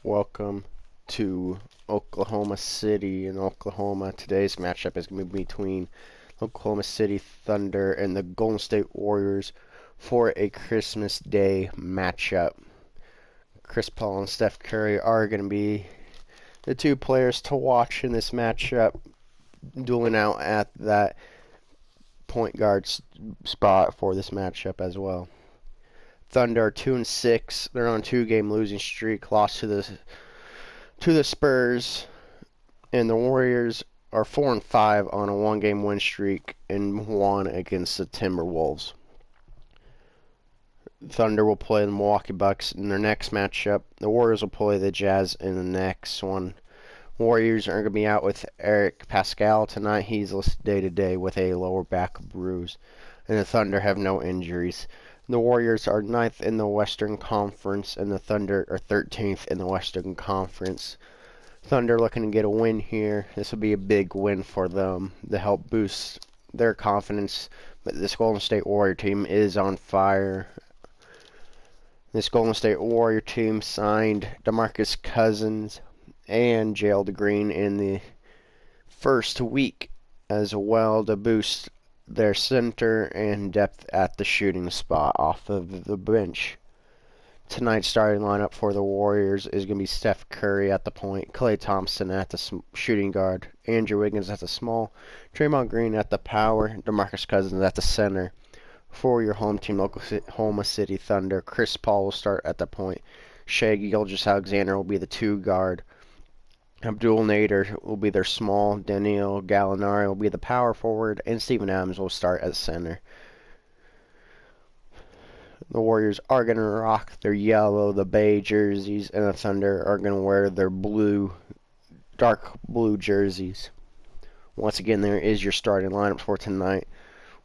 Welcome to Oklahoma City in Oklahoma. Today's matchup is going to be between Oklahoma City Thunder and the Golden State Warriors for a Christmas Day matchup. Chris Paul and Steph Curry are going to be the two players to watch in this matchup, dueling out at that point guard spot for this matchup as well. Thunder are 2-6. They're on a two-game losing streak, lost to the Spurs, and the Warriors are 4-5 on a one-game win streak and won against the Timberwolves. Thunder will play the Milwaukee Bucks in their next matchup. The Warriors will play the Jazz in the next one. Warriors are going to be out with Eric Pascal tonight. He's listed day-to-day with a lower back bruise. And the Thunder have no injuries. The Warriors are 9th in the Western Conference, and the Thunder are 13th in the Western Conference. Thunder looking to get a win here. This will be a big win for them to help boost their confidence. But this Golden State Warrior team is on fire. This Golden State Warrior team signed DeMarcus Cousins and Gerald Green in the first week as well to boost their center and depth at the shooting spot off of the bench. Tonight's starting lineup for the Warriors is going to be Steph Curry at the point, Klay Thompson at the shooting guard, Andrew Wiggins at the small, Draymond Green at the power, DeMarcus Cousins at the center. For your home team, Oklahoma City Thunder, Chris Paul will start at the point, Shai Gilgeous-Alexander will be the two guard, Abdul Nader will be their small, Danilo Gallinari will be the power forward, and Steven Adams will start at center. The Warriors are going to rock their yellow, the beige jerseys, and the Thunder are going to wear their blue, dark blue jerseys. Once again, there is your starting lineup for tonight.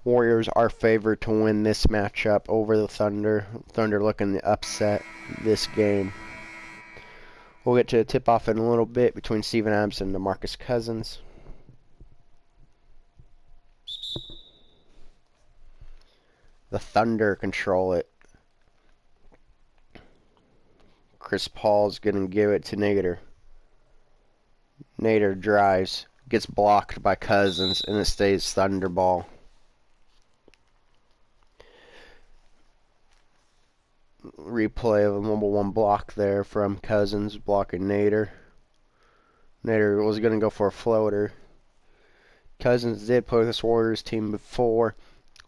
Warriors are favored to win this matchup over the Thunder. Thunder looking to upset this game. We'll get to a tip-off in a little bit between Steven Adams and DeMarcus Cousins. The Thunder control it. Chris Paul's going to give it to Nader. Nader drives, gets blocked by Cousins, and it stays Thunder ball. Replay of a 1-1 block there from Cousins blocking Nader. Nader was going to go for a floater. Cousins did play with this Warriors team before,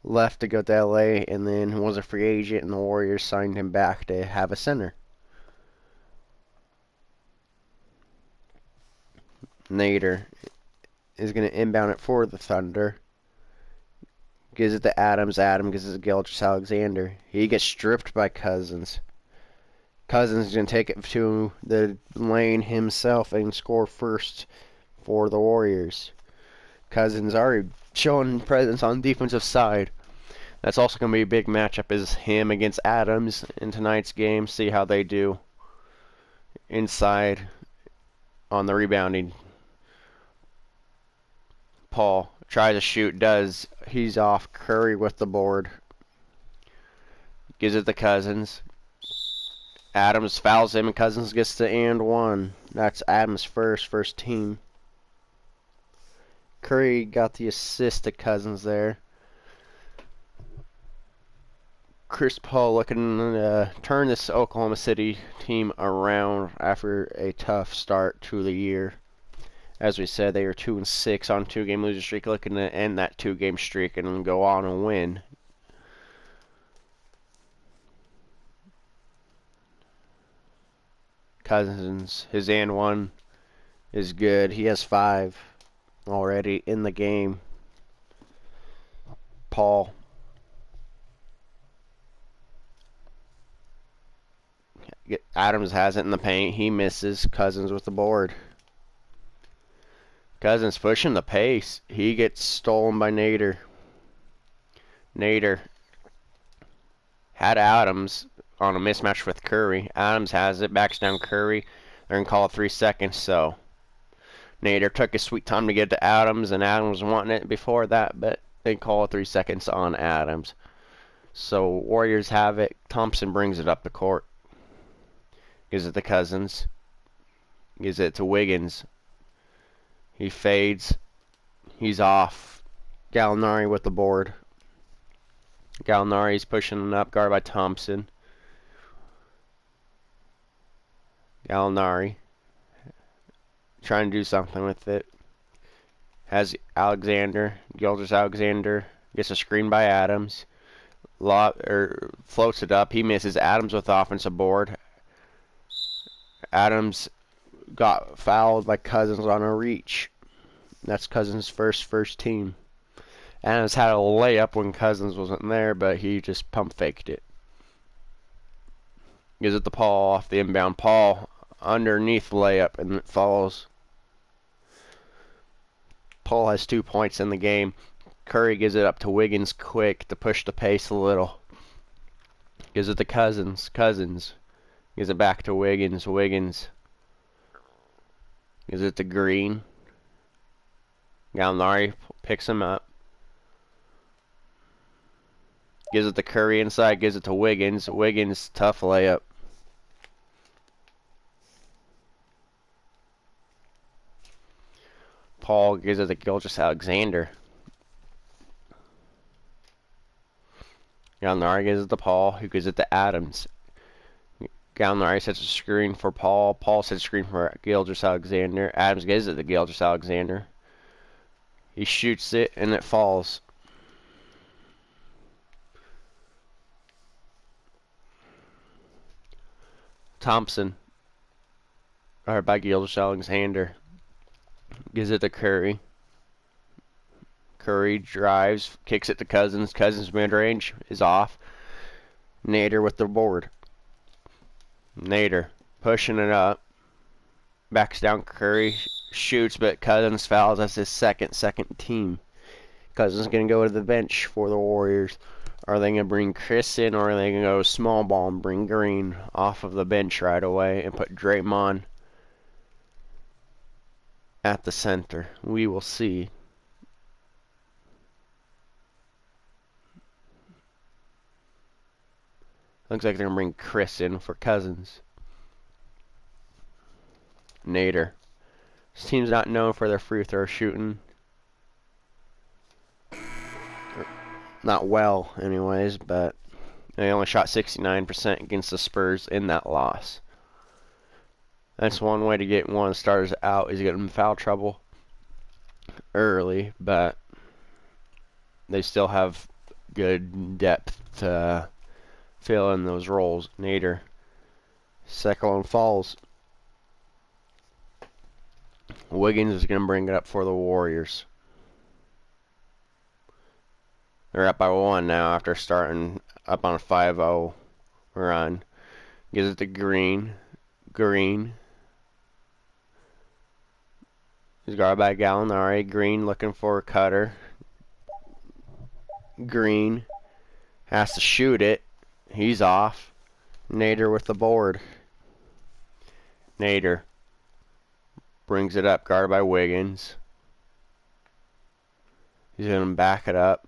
left to go to LA, and then was a free agent, and the Warriors signed him back to have a center. Nader is going to inbound it for the Thunder. Gives it to Adams. Adams gives it to Gilgeous-Alexander. He gets stripped by Cousins. Cousins is going to take it to the lane himself and score first for the Warriors. Cousins already showing presence on the defensive side. That's also going to be a big matchup, is him against Adams in tonight's game. See how they do inside on the rebounding. Paul tries to shoot, does. He's off. Curry with the board. Gives it to Cousins. Adams fouls him, and Cousins gets the and one. That's Adams' first team. Curry got the assist to Cousins there. Chris Paul looking to turn this Oklahoma City team around after a tough start to the year. As we said, they are 2-6 on a two-game losing streak, looking to end that two-game streak and go on and win. Cousins, his and one is good. He has 5 already in the game. Paul. Adams has it in the paint. He misses. Cousins with the board. Cousins pushing the pace. He gets stolen by Nader. Nader had Adams on a mismatch with Curry. Adams has it, backs down Curry. They're going to call it 3 seconds, so Nader took his sweet time to get to Adams, and Adams wanting it before that, but they call it 3 seconds on Adams. So Warriors have it. Thompson brings it up the court. Gives it to Cousins. Gives it to Wiggins. He fades. He's off. Gallinari with the board. Gallinari's pushing it up, guarded by Thompson. Gallinari trying to do something with it. Has Alexander. Gilgeous-Alexander gets a screen by Adams. Floats it up. He misses. Adams with the offensive board. Adams got fouled by Cousins on a reach. That's Cousins' first team. Adams had a layup when Cousins wasn't there, but he just pump faked it. Gives it to Paul off the inbound. Paul underneath layup and it falls. Paul has 2 points in the game. Curry gives it up to Wiggins quick to push the pace a little. Gives it to Cousins. Cousins gives it back to Wiggins. Wiggins gives it to Green. Gallinari picks him up. Gives it to Curry inside. Gives it to Wiggins. Wiggins, tough layup. Paul gives it to Gilgeous-Alexander. Gallinari gives it to Paul, who gives it to Adams. Gallinari sets a screen for Paul. Paul sets a screen for Gilgeous-Alexander. Adams gives it to Gilgeous-Alexander. He shoots it, and it falls. Thompson, or by Gilgeous-Alexander, gives it to Curry. Curry drives, kicks it to Cousins. Cousins mid-range is off. Nader with the board. Nader pushing it up. Backs down Curry. Shoots, but Cousins fouls. That's his second team. Cousins going to go to the bench for the Warriors. Are they going to bring Chris in, or are they going to go small ball and bring Green off of the bench right away and put Draymond at the center? We will see. Looks like they're going to bring Chris in for Cousins. Nader. This team's not known for their free throw shooting. Not well, anyways, but they only shot 69% against the Spurs in that loss. That's one way to get one of the starters out, is get them in foul trouble early, but they still have good depth to fill in those roles. Nader. Second one falls. Wiggins is going to bring it up for the Warriors. They're up by 1 now after starting up on a 5-0 run. Gives it to Green. Green. He's guarded by Gallinari. Green looking for a cutter. Green has to shoot it. He's off. Nader with the board. Nader brings it up, guarded by Wiggins. He's going to back it up.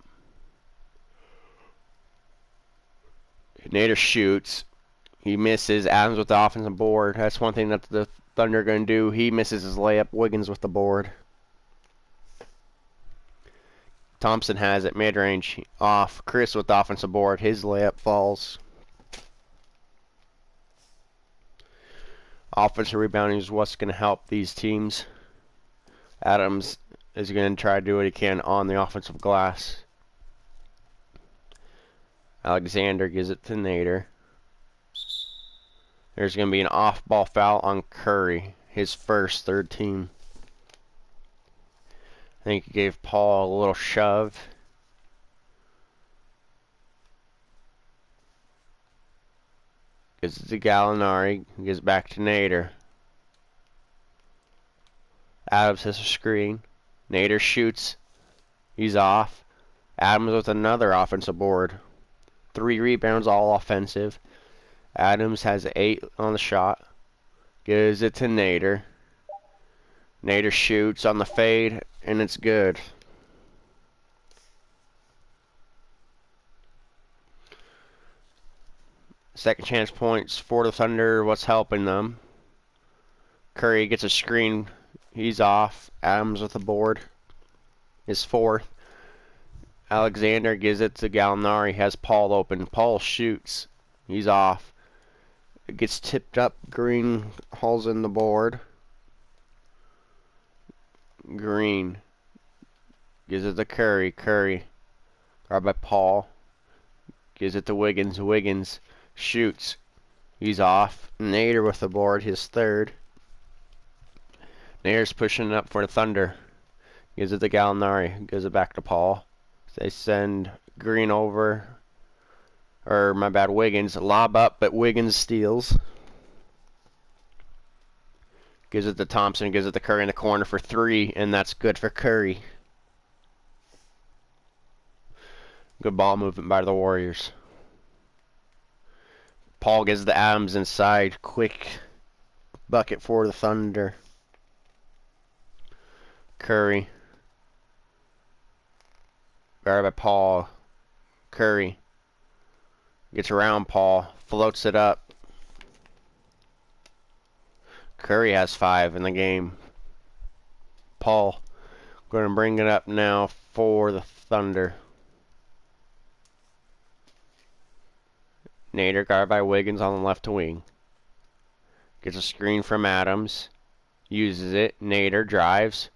Nader shoots. He misses. Adams with the offensive board. That's one thing that the Thunder are going to do. He misses his layup. Wiggins with the board. Thompson has it. Mid-range off. Chris with the offensive board. His layup falls. Offensive rebounding is what's going to help these teams. Adams is going to try to do what he can on the offensive glass. Alexander gives it to Nader. There's going to be an off-ball foul on Curry, his first, third team. I think he gave Paul a little shove. Gives it to Gallinari. Gives back to Nader. Adams has a screen. Nader shoots. He's off. Adams with another offensive board. 3 rebounds, all offensive. Adams has 8 on the shot. Gives it to Nader. Nader shoots on the fade, and it's good. Second chance points for the Thunder. What's helping them? Curry gets a screen. He's off. Adams with the board. His fourth. Alexander gives it to Gallinari. Has Paul open. Paul shoots. He's off. It gets tipped up. Green hauls in the board. Green gives it to Curry. Curry guarded by Paul. Gives it to Wiggins. Wiggins shoots. He's off. Nader with the board. His third. Nader's pushing it up for the Thunder. Gives it to Gallinari. Gives it back to Paul. They send Green over. Or, my bad, Wiggins. Lob up, but Wiggins steals. Gives it to Thompson. Gives it to Curry in the corner for three. And that's good for Curry. Good ball movement by the Warriors. Paul gives the Adams inside. Quick bucket for the Thunder. Curry. Guarded by Paul. Curry. Gets around Paul. Floats it up. Curry has 5 in the game. Paul. Going to bring it up now for the Thunder. Nader guarded by Wiggins on the left wing. Gets a screen from Adams. Uses it. Nader drives.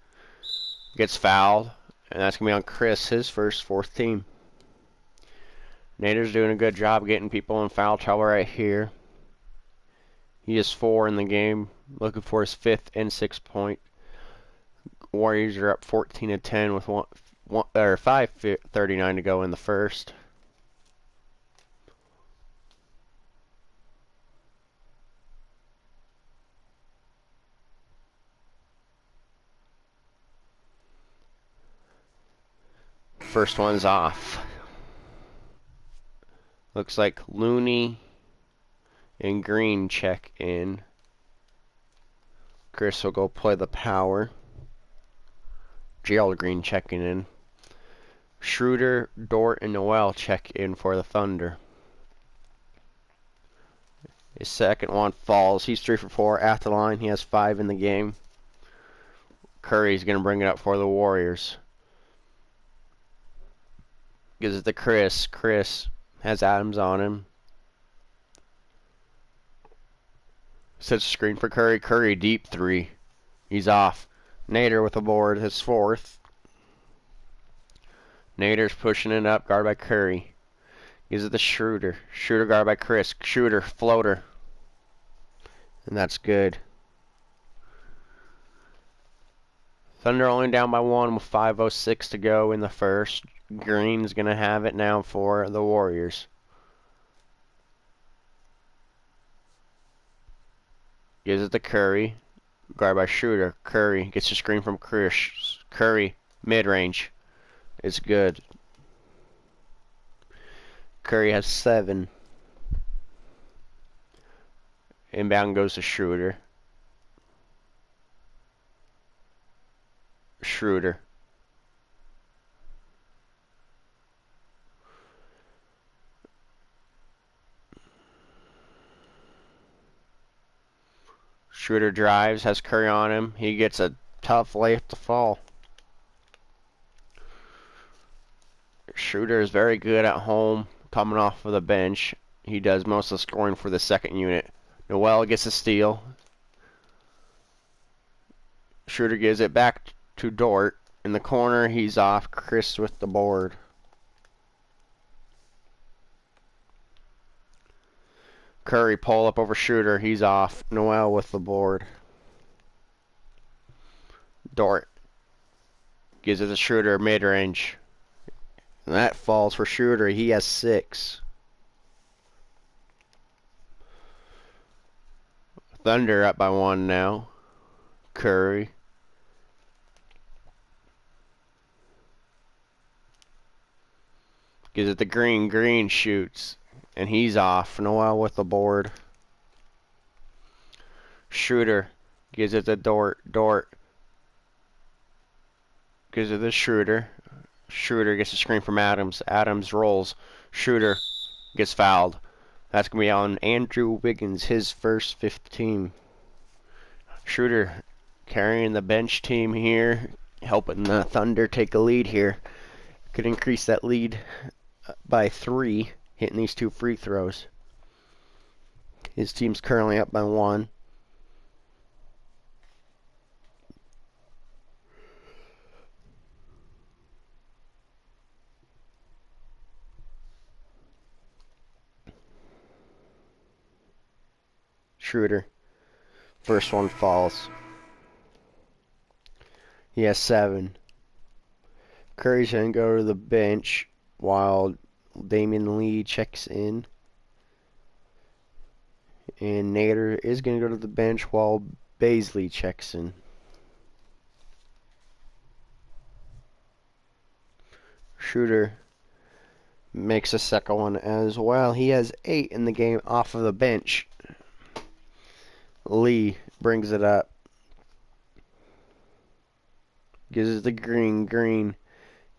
Gets fouled. And that's going to be on Chris, his first 4th team. Nader's doing a good job getting people in foul trouble right here. He has 4 in the game. Looking for his 5th and 6th point. Warriors are up 14-10 with 5:39 to go in the first. First one's off. Looks like Looney and Green check in. Chris will go play the power. Gerald Green checking in. Schroeder, Dort, and Noel check in for the Thunder. His second one falls. He's 3 for 4 at the line. He has 5 in the game. Curry's going to bring it up for the Warriors. Gives it to Chris. Chris has Adams on him. Sets a screen for Curry. Curry deep 3. He's off. Nader with the board, his 4th. Nader's pushing it up, guarded by Curry. Gives it to Schroeder. Schroeder guarded by Chris. Schroeder, floater. And that's good. Thunder only down by 1 with 5:06 to go in the first. Green's going to have it now for the Warriors. Gives it to Curry. Guarded by Schroeder. Curry gets a screen from Chris. Curry, mid-range. It's good. Curry has 7. Inbound goes to Schroeder. Schroeder. Schroeder drives, has Curry on him. He gets a tough layup to fall. Schroeder is very good at home, coming off of the bench. He does most of the scoring for the second unit. Noel gets a steal. Schroeder gives it back to Dort. In the corner, he's off. Chris with the board. Curry pull up over Schroeder. He's off. Noel with the board. Dort gives it to Schroeder mid-range. And that falls for Schroeder. He has 6. Thunder up by 1 now. Curry. Gives it to Green. Green shoots. And he's off. Noel with the board. Schroeder gives it to Dort. Dort gives it to Schroeder. Schroeder gets a screen from Adams. Adams rolls. Schroeder gets fouled. That's going to be on Andrew Wiggins, his first 15. Schroeder carrying the bench team here, helping the Thunder take a lead here. Could increase that lead by 3, hitting these 2 free throws. His team's currently up by 1. Schroeder. First one falls. He has 7. Curry's going to go to the bench while Damian Lee checks in. And Nader is going to go to the bench while Bazley checks in. Schroeder makes a second one as well. He has 8 in the game off of the bench. Lee brings it up. Gives it to Green. Green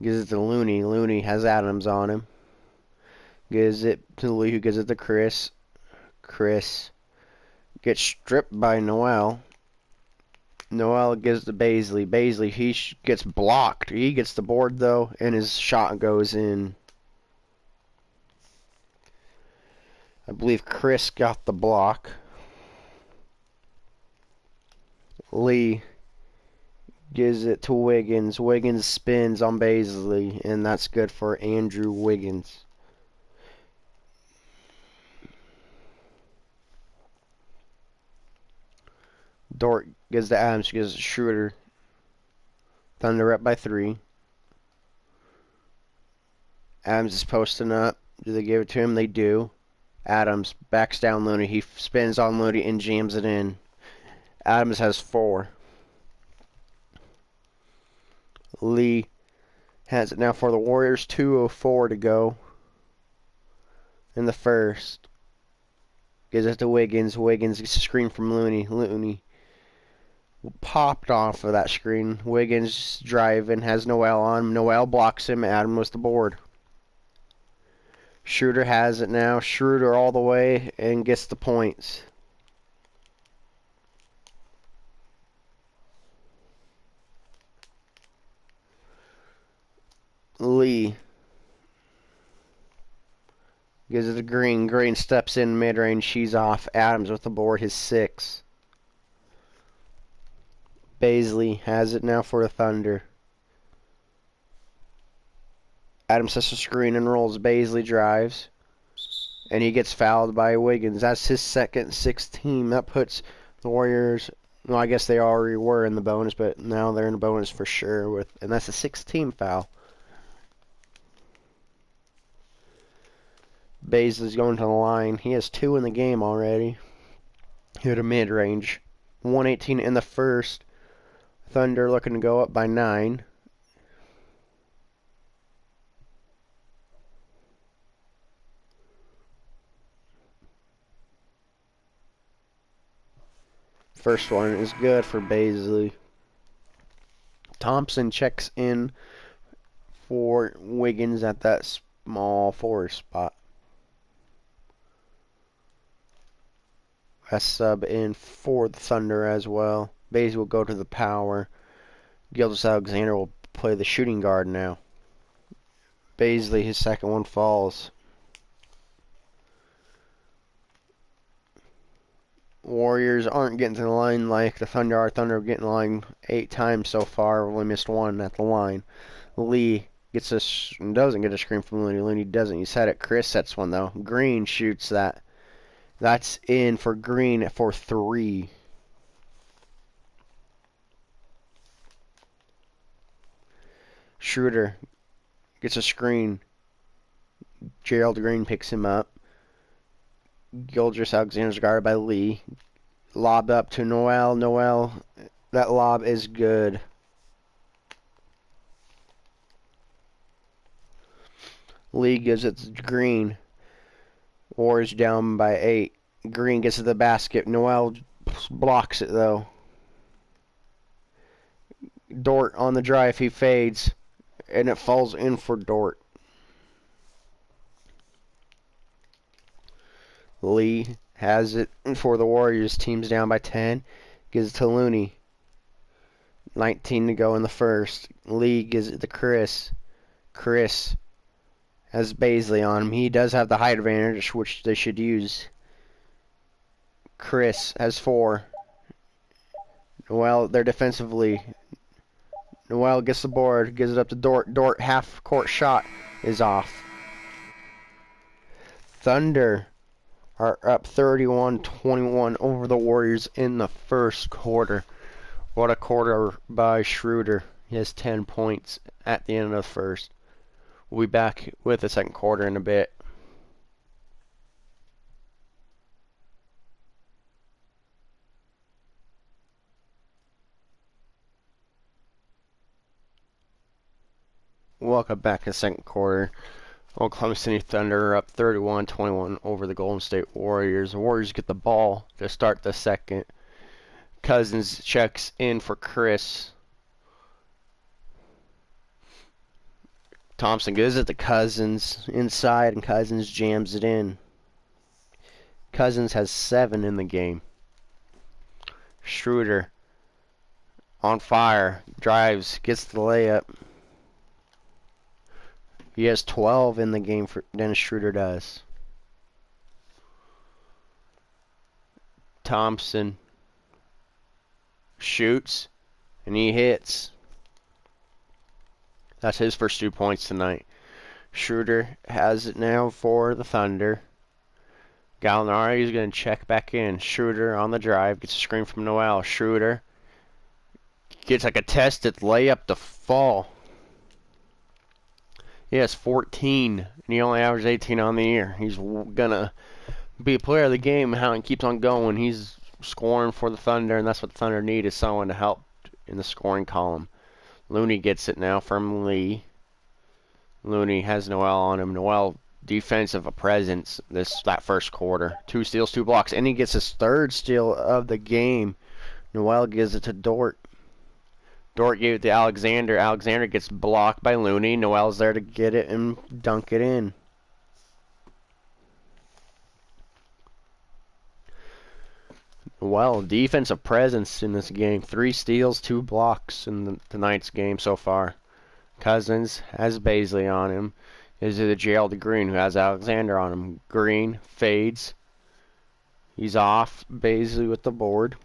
gives it to Looney. Looney has Adams on him. Gives it to Lee, who gives it to Chris. Chris gets stripped by Noel. Noel gives it to Bazley. Bazley, he gets blocked. He gets the board, though, and his shot goes in. I believe Chris got the block. Lee gives it to Wiggins. Wiggins spins on Bazley, and that's good for Andrew Wiggins. Dort gives to Adams, gives to Schroeder. Thunder up by 3. Adams is posting up. Do they give it to him? They do. Adams backs down Looney. He spins on Looney and jams it in. Adams has 4. Lee has it now for the Warriors. 2:04 to go in the first. Gives it to Wiggins. Wiggins gets a screen from Looney. Looney popped off of that screen. Wiggins driving, has Noel on. Noel blocks him. Adam with the board. Schroeder has it now. Schroeder all the way and gets the points. Lee gives it to Green. Green steps in mid-range. She's off. Adams with the board, his 6. Bazley has it now for the Thunder. Adams sets a screen and rolls. Bazley drives. And he gets fouled by Wiggins. That's his second 6th team. That puts the Warriors, well, I guess they already were in the bonus, but now they're in the bonus for sure. And that's a 6th team foul. Bazley's going to the line. He has 2 in the game already. Hit a mid-range. 118 in the first. Thunder looking to go up by 9. First one is good for Bazley. Thompson checks in for Wiggins at that small 4 spot. A sub in for the Thunder as well. Bazley will go to the power. Gilgeous-Alexander will play the shooting guard now. Bazley, his second one falls. Warriors aren't getting to the line like the Thunder are. Thunder are getting the line 8 times so far. Only missed 1 at the line. Lee doesn't get a screen from Looney. Looney doesn't. He's had it. Chris sets one though. Green shoots that. That's in for Green for 3. Schroeder gets a screen. Gerald Green picks him up. Gilgeous-Alexander's guarded by Lee. Lob up to Noel. Noel, that lob is good. Lee gives it to Green. Warriors down by 8. Green gets to the basket. Noel blocks it though. Dort on the drive. He fades. And it falls in for Dort. Lee has it for the Warriors. Team's down by 10. Gives it to Looney. 19 to go in the first. Lee gives it to Chris. Chris has Baisley on him. He does have the height advantage, which they should use. Chris has 4. Noel, they're defensively. Noel gets the board, gives it up to Dort. Dort, half-court shot is off. Thunder are up 31-21 over the Warriors in the first quarter. What a quarter by Schroeder. He has 10 points at the end of the first. We'll be back with the second quarter in a bit. Welcome back to the second quarter. Oklahoma City Thunder are up 31-21 over the Golden State Warriors. The Warriors get the ball to start the second. Cousins checks in for Chris. Thompson gives it to Cousins inside, and Cousins jams it in. Cousins has 7 in the game. Schroeder on fire, drives, gets the layup. He has 12 in the game for Dennis Schroeder does. Thompson shoots, and he hits. That's his first 2 points tonight. Schroeder has it now for the Thunder. Gallinari is going to check back in. Schroeder on the drive, gets a screen from Noel. Schroeder gets a contested layup to fall. He has 14, and he only averaged 18 on the year. He's gonna be a player of the game. How he keeps on going. He's scoring for the Thunder, and that's what the Thunder need, is someone to help in the scoring column. Looney gets it now from Lee. Looney has Noel on him. Noel, defensive presence that first quarter. 2 steals, 2 blocks, and he gets his 3rd steal of the game. Noel gives it to Dort. Dort gave it to Alexander. Alexander gets blocked by Looney. Noel's there to get it and dunk it in. Noel, defensive presence in this game. 3 steals, 2 blocks in tonight's game so far. Cousins has Baisley on him. Is it Gerald Green, who has Alexander on him. Green fades. He's off. Baisley with the board.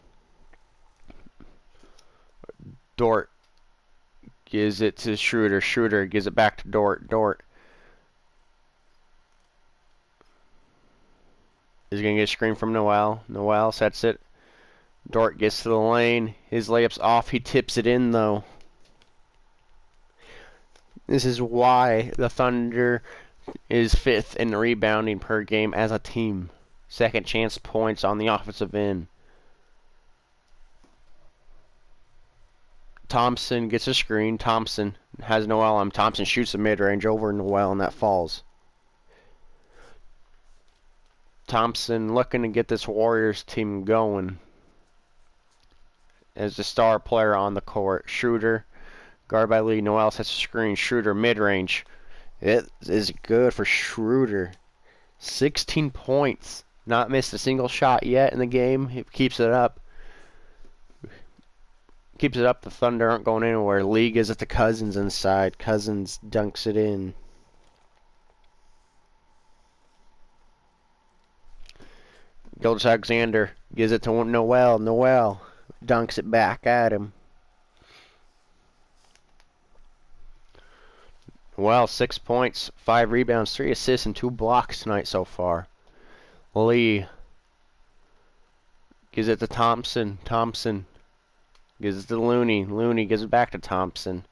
Dort gives it to Schroeder. Schroeder gives it back to Dort. Dort is going to get a screen from Noel. Noel sets it. Dort gets to the lane. His layup's off. He tips it in, though. This is why the Thunder is 5th in rebounding per game as a team. Second chance points on the offensive end. Thompson gets a screen. Thompson has Noel on him. Thompson shoots a mid-range over Noel, and that falls. Thompson looking to get this Warriors team going as the star player on the court. Schroeder, guard by Lee. Noel sets a screen. Schroeder, mid-range. It is good for Schroeder. 16 points. Not missed a single shot yet in the game. He keeps it up. Keeps it up. The Thunder aren't going anywhere. Lee gives it to Cousins inside. Cousins dunks it in. Gilgeous-Alexander gives it to Noel. Noel dunks it back at him. Noel, 6 points, 5 rebounds, 3 assists, and 2 blocks tonight so far. Lee gives it to Thompson. Thompson gives it to Looney. Looney gives it back to Thompson.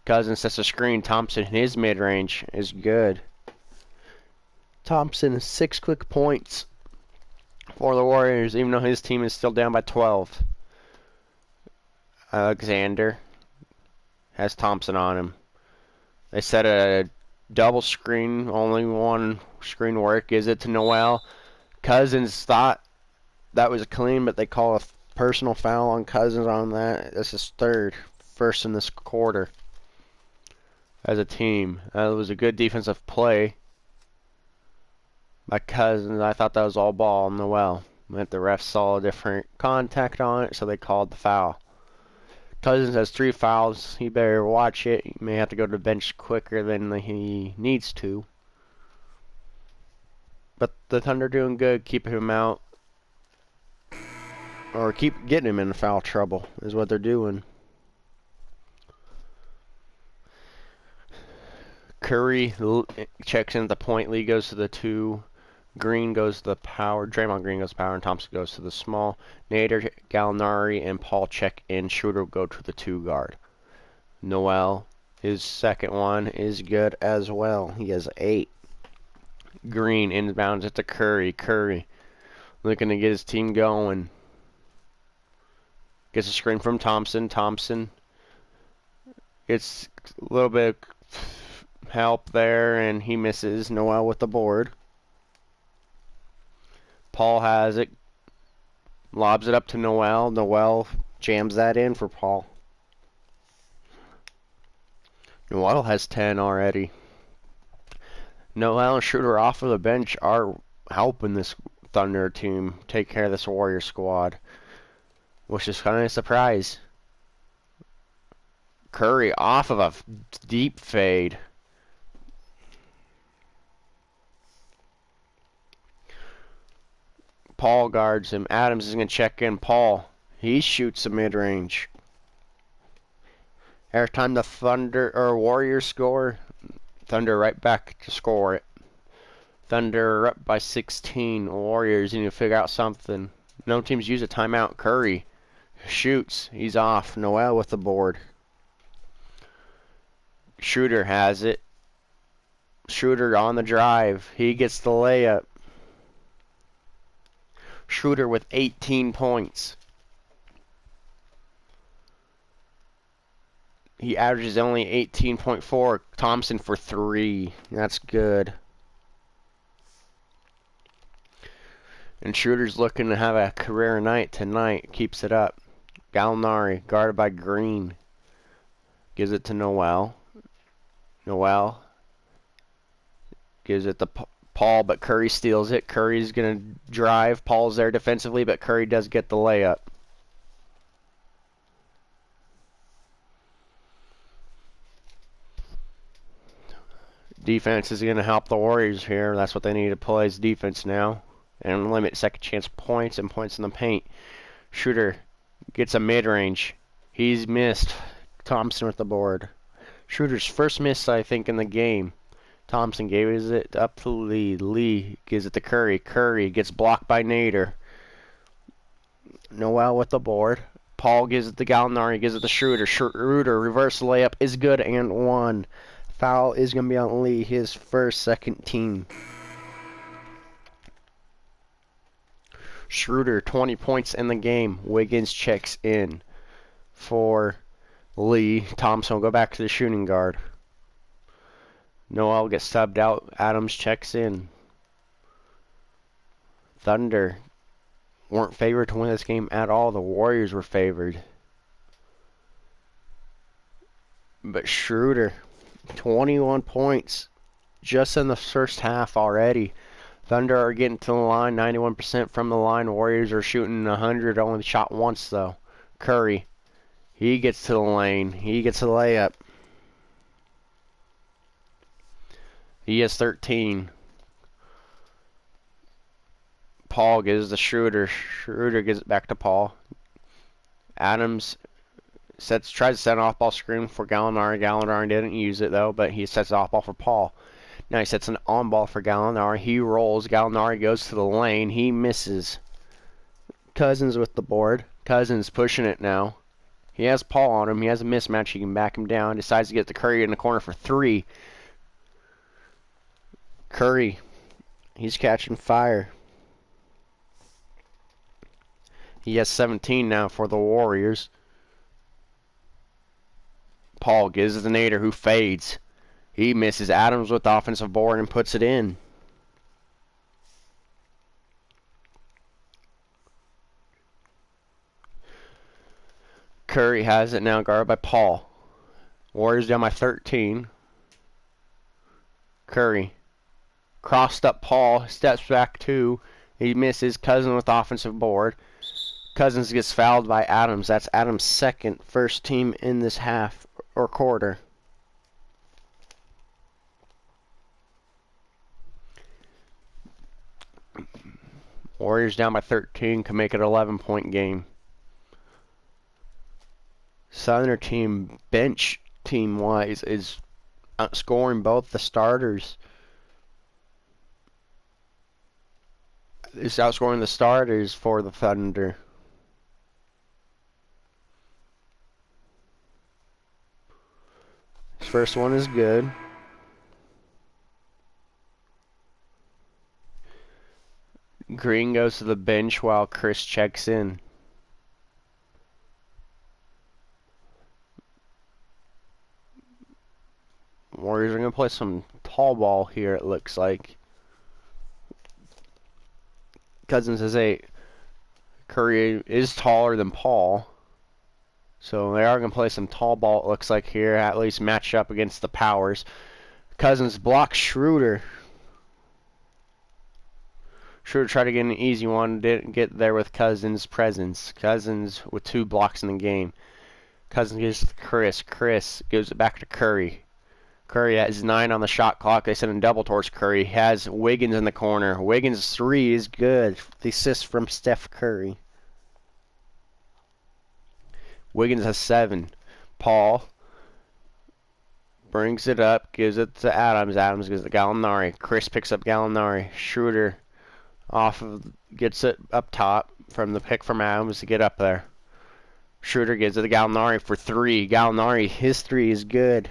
Cousins sets a screen. Thompson, his mid-range is good. Thompson, 6 quick points for the Warriors, even though his team is still down by 12. Alexander has Thompson on him. They set a double screen, only one screen work. Gives it to Noel. Cousins thought that was clean, but they call a personal foul on Cousins on that. This is first in this quarter as a team. It was a good defensive play by Cousins. I thought that was all ball on Noel. but the ref saw a different contact on it, so they called the foul. Cousins has 3 fouls. He better watch it. He may have to go to the bench quicker than he needs to. But the Thunder doing good, keeping him out. Or keep getting him in foul trouble is what they're doing. Curry checks in at the point. Lee goes to the 2. Green goes to the power. Draymond Green goes to power, and Thompson goes to the small. Nader, Gallinari, and Paul check in. Schroeder go to the 2 guard. Noel, his second one is good as well. He has 8. Green inbounds it to Curry. Curry looking to get his team going. Gets a screen from Thompson. Thompson gets a little bit of help there, and he misses. Noel with the board. Paul has it. Lobs it up to Noel. Noel jams that in for Paul. Noel has 10 already. Noel and Schroeder off of the bench are helping this Thunder team take care of this Warrior squad, which is kind of a surprise. Curry off of a deep fade. Paul guards him. Adams is going to check in. Paul, he shoots a mid-range. Every time the Thunder or Warriors score, Thunder right back to score it. Thunder up by 16. Warriors need to figure out something. No teams use a timeout. Curry shoots. He's off. Noel with the board. Schroeder has it. Schroeder on the drive. He gets the layup. Schroeder with 18 points. He averages only 18.4. Thompson for 3. That's good. And Schroeder's looking to have a career night tonight. Keeps it up. Gallinari guarded by Green. Gives it to Noel. Noel gives it to Paul, but Curry steals it. Curry's going to drive. Paul's there defensively, but Curry does get the layup. Defense is going to help the Warriors here. That's what they need to play is defense now. And limit second chance points and points in the paint. Schroeder gets a mid-range. He's missed. Thompson with the board. Schroeder's first miss, I think, in the game. Thompson gave it up to Lee. Lee gives it to Curry. Curry gets blocked by Nader. Noel with the board. Paul gives it to Gallinari. Gives it to Schroeder. Schroeder reverse layup is good and 1. Foul is going to be on Lee, his first second team. Schroeder, 20 points in the game. Wiggins checks in for Lee. Thompson will go back to the shooting guard. Noel gets subbed out. Adams checks in. Thunder weren't favored to win this game at all. The Warriors were favored. But Schroeder, 21 points just in the first half already. Thunder are getting to the line, 91% from the line. Warriors are shooting 100, only shot once though. Curry, he gets to the lane. He gets a layup. He has 13. Paul gives the Schroeder. Schroeder gives it back to Paul. Adams tries to set an off-ball screen for Gallinari. Gallinari didn't use it though, but he sets an off-ball for Paul. Now he sets an on-ball for Gallinari. He rolls. Gallinari goes to the lane. He misses. Cousins with the board. Cousins pushing it now. He has Paul on him. He has a mismatch. He can back him down. Decides to get the Curry in the corner for 3. Curry. He's catching fire. He has 17 now for the Warriors. Paul gives it to Nader, who fades. He misses. Adams with the offensive board and puts it in. Curry has it now, guarded by Paul. Warriors down by 13. Curry crossed up Paul, steps back 2, He misses. Cousins with offensive board. Cousins gets fouled by Adams. That's Adams' first team in this half or quarter. Warriors down by 13, can make it an 11-point game. Southern team, bench team-wise, is outscoring both the starters. Is outscoring the starters for the Thunder. His first one is good. Green goes to the bench while Chris checks in. Warriors are going to play some tall ball here, it looks like. Cousins is 8. Curry is taller than Paul. So they are going to play some tall ball, it looks like here, at least match up against the powers. Cousins blocks Schroeder. Schroeder tried to get an easy one, didn't get there with Cousins' presence. Cousins with 2 blocks in the game. Cousins gives it to Chris. Chris gives it back to Curry. Curry has 9 on the shot clock. They send a double towards Curry. Has Wiggins in the corner. Wiggins' 3 is good. The assist from Steph Curry. Wiggins has 7. Paul brings it up, gives it to Adams. Adams gives it to Gallinari. Chris picks up Gallinari. Schroeder gets it up top from the pick from Adams to get up there. Schroeder gives it to Gallinari for 3. Gallinari, his 3 is good.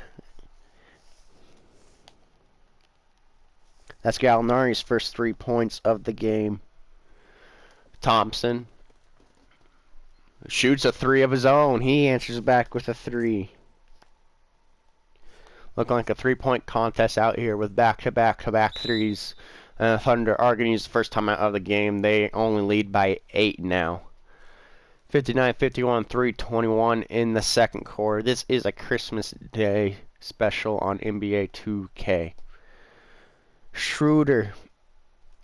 That's Gallinari's first 3 points of the game. Thompson shoots a 3 of his own. He answers back with a 3. Looking like a 3-point contest out here with back-to-back 3s. Thunder are going to use the first time out of the game. They only lead by 8 now. 59-51, 3:21 in the second quarter. This is a Christmas Day special on NBA 2K. Schroeder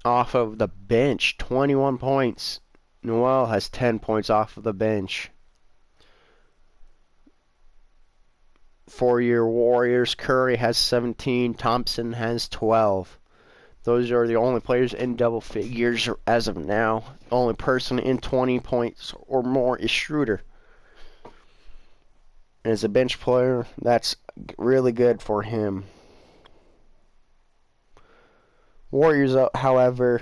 off of the bench, 21 points. Noel has 10 points off of the bench. For your Warriors, Curry has 17. Thompson has 12. Those are the only players in double figures as of now. The only person in 20 points or more is Schroeder. And as a bench player, that's really good for him. Warriors, however,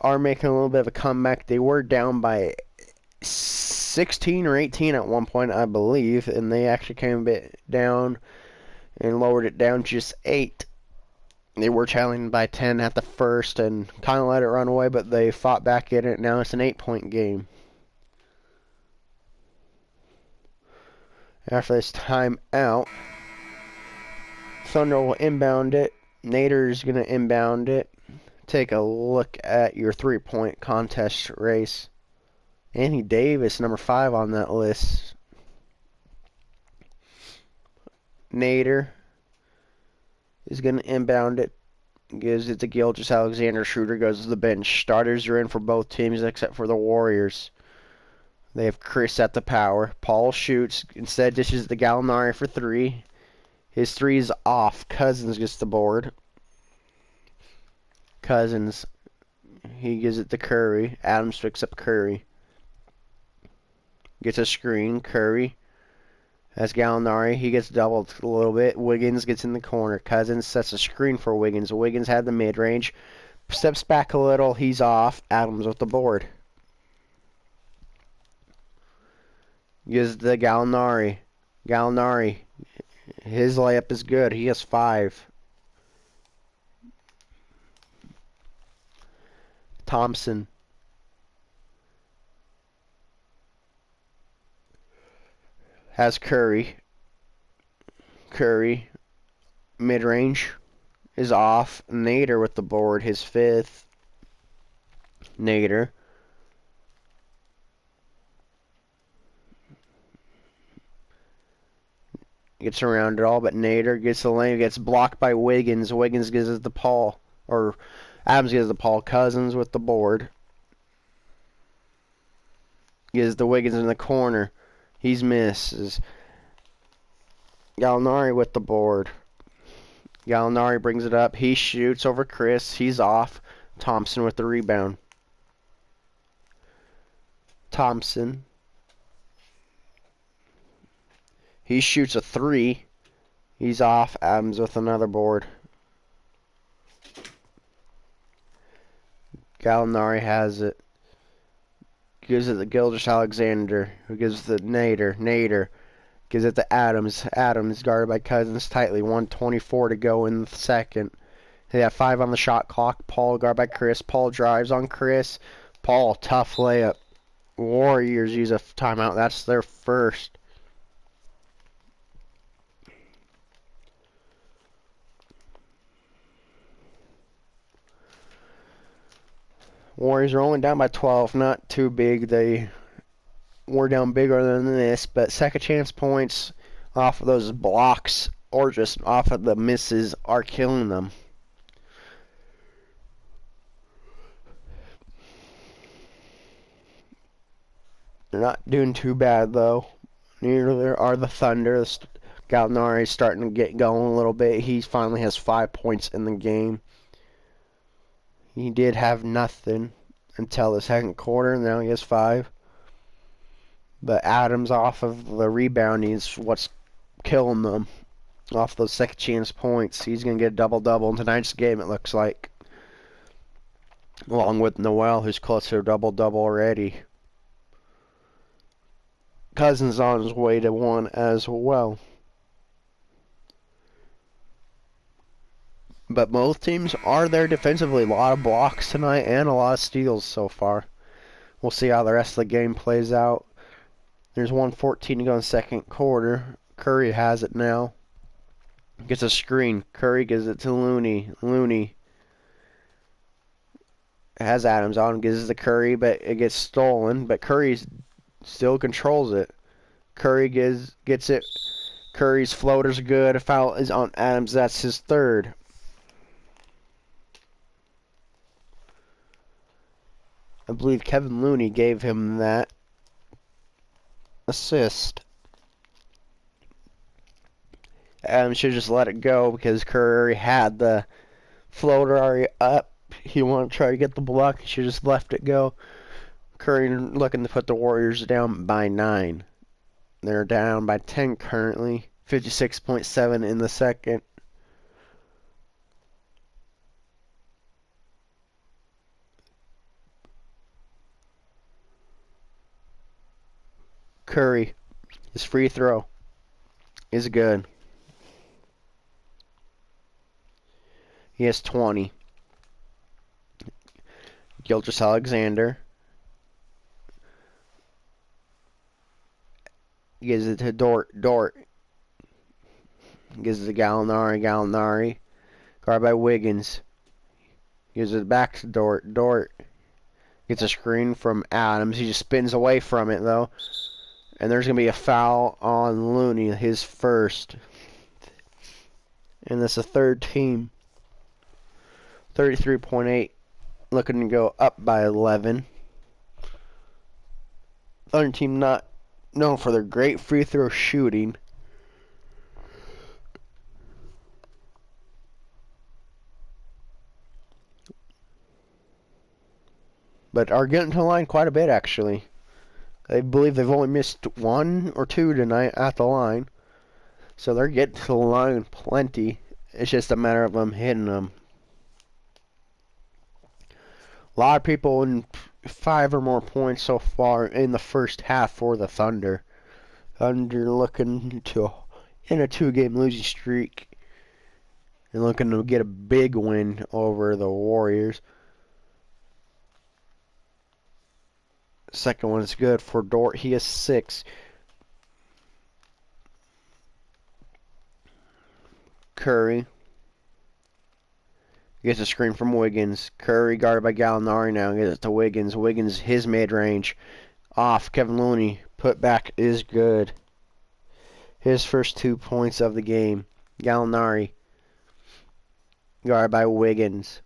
are making a little bit of a comeback. They were down by 16 or 18 at one point, I believe, and they actually came a bit down and lowered it down just 8. They were trailing by 10 at the first and kind of let it run away, but they fought back in it. Now it's an 8-point game. After this timeout, Thunder will inbound it. Nader's going to inbound it. Take a look at your 3-point contest race. Anthony Davis, number 5 on that list. Nader is going to inbound it. Gives it to Gilgeous-Alexander. Schroeder goes to the bench. Starters are in for both teams except for the Warriors. They have Chris at the power. Paul shoots. Instead dishes to Gallinari for 3. His 3 is off. Cousins gets the board. Cousins, he gives it to Curry. Adams picks up Curry. Gets a screen. Curry has Gallinari. He gets doubled a little bit. Wiggins gets in the corner. Cousins sets a screen for Wiggins. Wiggins had the mid-range. Steps back a little. He's off. Adams with the board. Gives the Gallinari. Gallinari, his layup is good. He has 5. Thompson. Has Curry. Curry, mid-range, is off. Nader with the board, his 5th. Nader. Gets around it all, but Nader gets the lane, gets blocked by Wiggins. Wiggins gives it to Paul, or Adams gives it to Paul. Cousins with the board. Gives the Wiggins in the corner. He's misses. Gallinari with the board. Gallinari brings it up. He shoots over Chris. He's off. Thompson with the rebound. Thompson. He shoots a 3. He's off. Adams with another board. Gallinari has it. Gives it to Gilgeous-Alexander, who gives it to Nader. Nader gives it to Adams. Adams guarded by Cousins tightly. 1:24 to go in the second. They have 5 on the shot clock. Paul guarded by Chris. Paul drives on Chris. Paul, tough layup. Warriors use a timeout. That's their first. Warriors are only down by 12. Not too big. They were down bigger than this, but second chance points off of those blocks or just off of the misses are killing them. They're not doing too bad though. Neither are the Thunder. Gallinari is starting to get going a little bit. He finally has 5 points in the game. He did have nothing until the second quarter. Now he has 5. But Adams off of the rebounding is what's killing them. Off those second chance points. He's going to get a double-double in tonight's game, it looks like. Along with Noel, who's close to a double-double already. Cousins on his way to 1 as well. But both teams are there defensively. A lot of blocks tonight and a lot of steals so far. We'll see how the rest of the game plays out. There's 1:14 to go in the second quarter. Curry has it now. Gets a screen. Curry gives it to Looney. Looney has Adams on. Gives it to Curry, but it gets stolen. But Curry still controls it. Curry gets it. Curry's floater's good. A foul is on Adams. That's his 3rd. I believe Kevin Looney gave him that assist. Adams should just let it go because Curry had the floater already up. He wanted to try to get the block. He should just left it go. Curry looking to put the Warriors down by 9. They're down by 10 currently. 56.7 in the second. Curry, his free throw is good. He has 20. Gilgeous-Alexander gives it to Dort. Dort gives it to Gallinari. Gallinari guarded by Wiggins. Gives it back to Dort. Dort gets a screen from Adams. He just spins away from it though. And there's going to be a foul on Looney, his first. And that's a 3rd team. 33.8. Looking to go up by 11. Other team not known for their great free throw shooting. But are getting to the line quite a bit actually. I believe they've only missed 1 or 2 tonight at the line. So they're getting to the line plenty. It's just a matter of them hitting them. A lot of people in 5 or more points so far in the first half for the Thunder. Thunder looking to in a 2-game losing streak. And looking to get a big win over the Warriors. Second one is good for Dort. He has 6. Curry gets a screen from Wiggins. Curry guarded by Gallinari now. Gets it to Wiggins. Wiggins, his mid-range. Off. Kevin Looney. Put back is good. His first 2 points of the game. Gallinari guarded by Wiggins.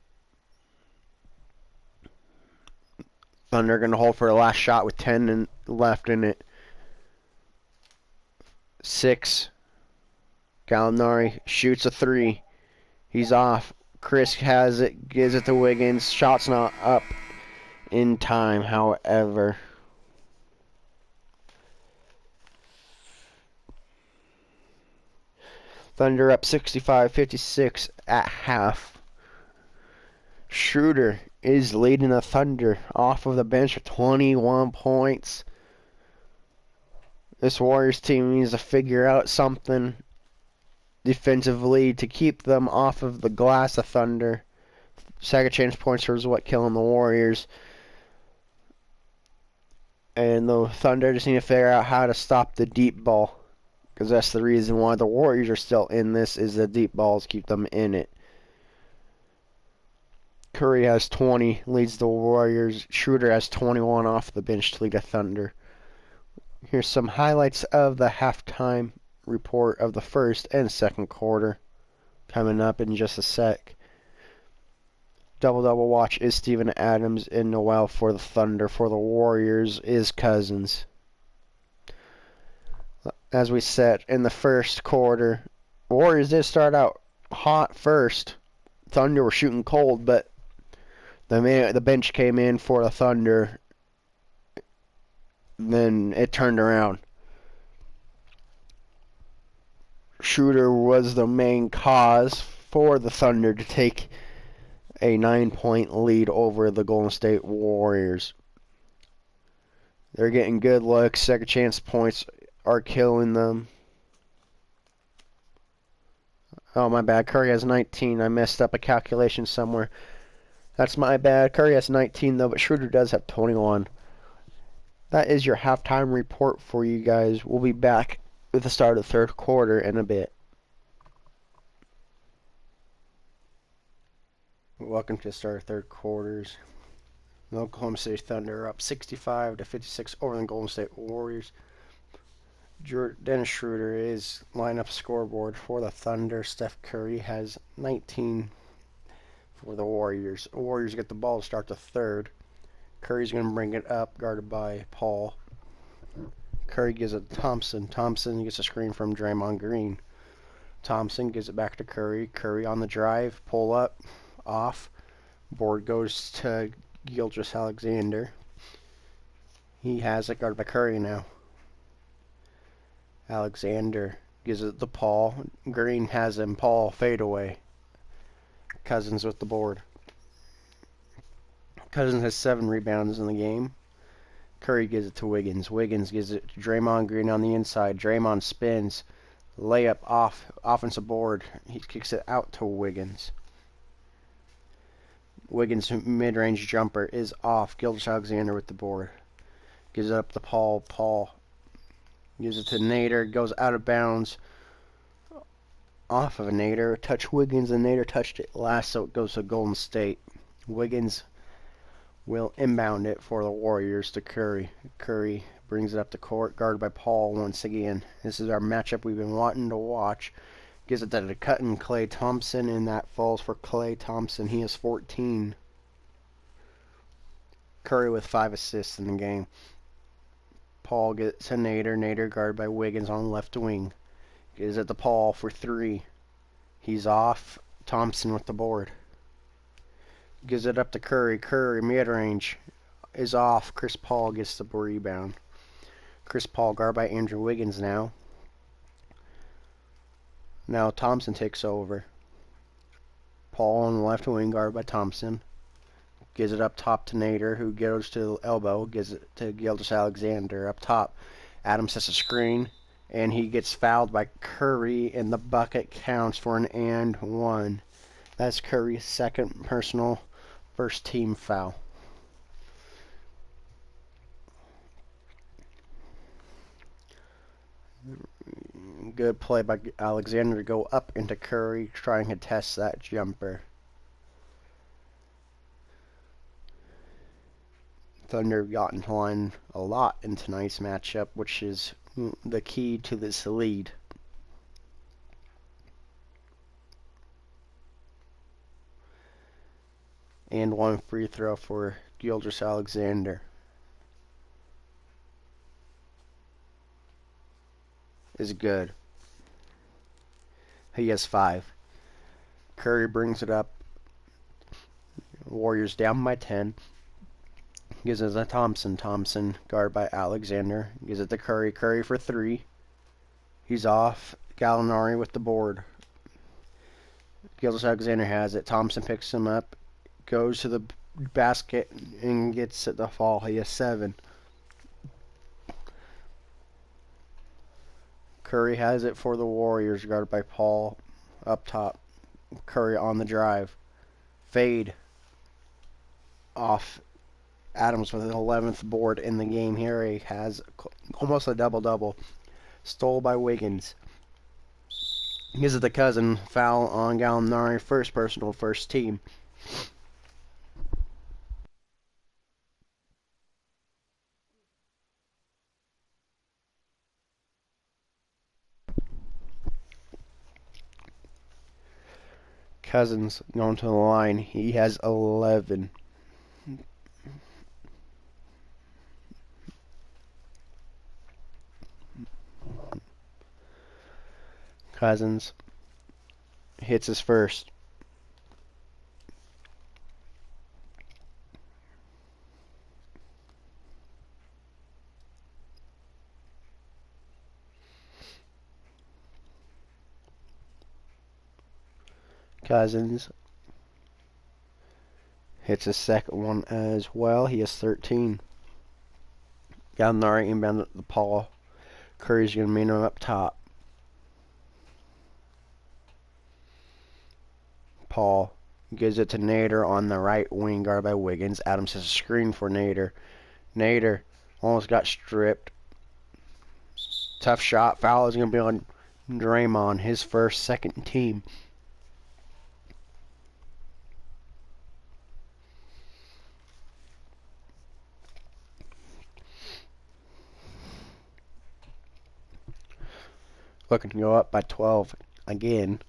Thunder going to hold for the last shot with 10 left in it. 6. Gallinari shoots a 3. He's off. Chris has it, gives it to Wiggins. Shot's not up in time, however. Thunder up 65-56 at half. Schroeder is leading the Thunder off of the bench with 21 points. This Warriors team needs to figure out something defensively to keep them off of the glass of Thunder. Second chance points is what killing the Warriors. And the Thunder just need to figure out how to stop the deep ball. Because that's the reason why the Warriors are still in this, is the deep balls keep them in it. Curry has 20, leads the Warriors. Schroeder has 21 off the bench to lead the Thunder. Here's some highlights of the halftime report of the first and second quarter coming up in just a sec. Double watch is Steven Adams and Noel for the Thunder. For the Warriors is Cousins. As we said in the first quarter, Warriors did start out hot first. Thunder were shooting cold, but the bench came in for the Thunder. Then it turned around. Schroeder was the main cause for the Thunder to take a 9-point lead over the Golden State Warriors. They're getting good looks. Second chance points are killing them. Oh, my bad. Curry has 19. I messed up a calculation somewhere. That's my bad. Curry has 19, though, but Schroeder does have 21. That is your halftime report for you guys. We'll be back with the start of the third quarter in a bit. Welcome to the start of third quarters. The Oklahoma City Thunder are up 65-56 over the Golden State Warriors. Dennis Schroeder is lineup scoreboard for the Thunder. Steph Curry has 19 for the Warriors. The Warriors get the ball to start the third. Curry's going to bring it up, guarded by Paul. Curry gives it to Thompson. Thompson gets a screen from Draymond Green. Thompson gives it back to Curry. Curry on the drive, pull up, off. Board goes to Gilgeous-Alexander. He has it, guarded by Curry now. Alexander gives it to Paul. Green has him. Paul fade away. Cousins with the board. Cousins has 7 rebounds in the game. Curry gives it to Wiggins. Wiggins gives it to Draymond Green on the inside. Draymond spins. Layup off. Offensive board. He kicks it out to Wiggins. Wiggins' mid-range jumper is off. Gilgeous-Alexander with the board. Gives it up to Paul. Paul gives it to Nader. Goes out of bounds. Off of Nader. Touch Wiggins, and Nader touched it last, so it goes to Golden State. Wiggins will inbound it for the Warriors to Curry. Curry brings it up the court, guarded by Paul once again. This is our matchup we've been wanting to watch. Gives it to the cutting Klay Thompson, and that falls for Klay Thompson. He has 14. Curry with 5 assists in the game. Paul gets to Nader. Nader guarded by Wiggins on the left wing. Gives it to Paul for 3. He's off. Thompson with the board. Gives it up to Curry. Curry, mid-range, is off. Chris Paul gets the rebound. Chris Paul guarded by Andrew Wiggins now. Now Thompson takes over. Paul on the left wing, guarded by Thompson. Gives it up top to Nader, who goes to the elbow. Gives it to Gilgeous-Alexander up top. Adams sets a screen, and he gets fouled by Curry, and the bucket counts for an and one. That's Curry's second personal first team foul. Good play by Alexander to go up into Curry, trying to test that jumper. Thunder got into line a lot in tonight's matchup, which is the key to this lead. And one free throw for Gilgeous-Alexander is good. He has 5. Curry brings it up. Warriors down by 10. Gives it to Thompson. Thompson guarded by Alexander. Gives it to Curry. Curry for 3. He's off. Gallinari with the board. Gilgeous-Alexander has it. Thompson picks him up. Goes to the basket and gets it to fall. He has 7. Curry has it for the Warriors, guarded by Paul up top. Curry on the drive. Fade. Off. Adams with his 11th board in the game here. He has almost a double-double. Stole by Wiggins. Gives it to Cousin. Foul on Gallinari. First personal, first team. Cousins going to the line. He has 11. Cousins hits his first. Cousins hits his second one as well. He has 13. Gallinari inbound at the Paul. Curry's going to meet him up top. Paul gives it to Nader on the right wing, guarded by Wiggins. Adams has a screen for Nader. Nader almost got stripped. Tough shot. Foul is going to be on Draymond, his first, second team. Looking to go up by 12 again.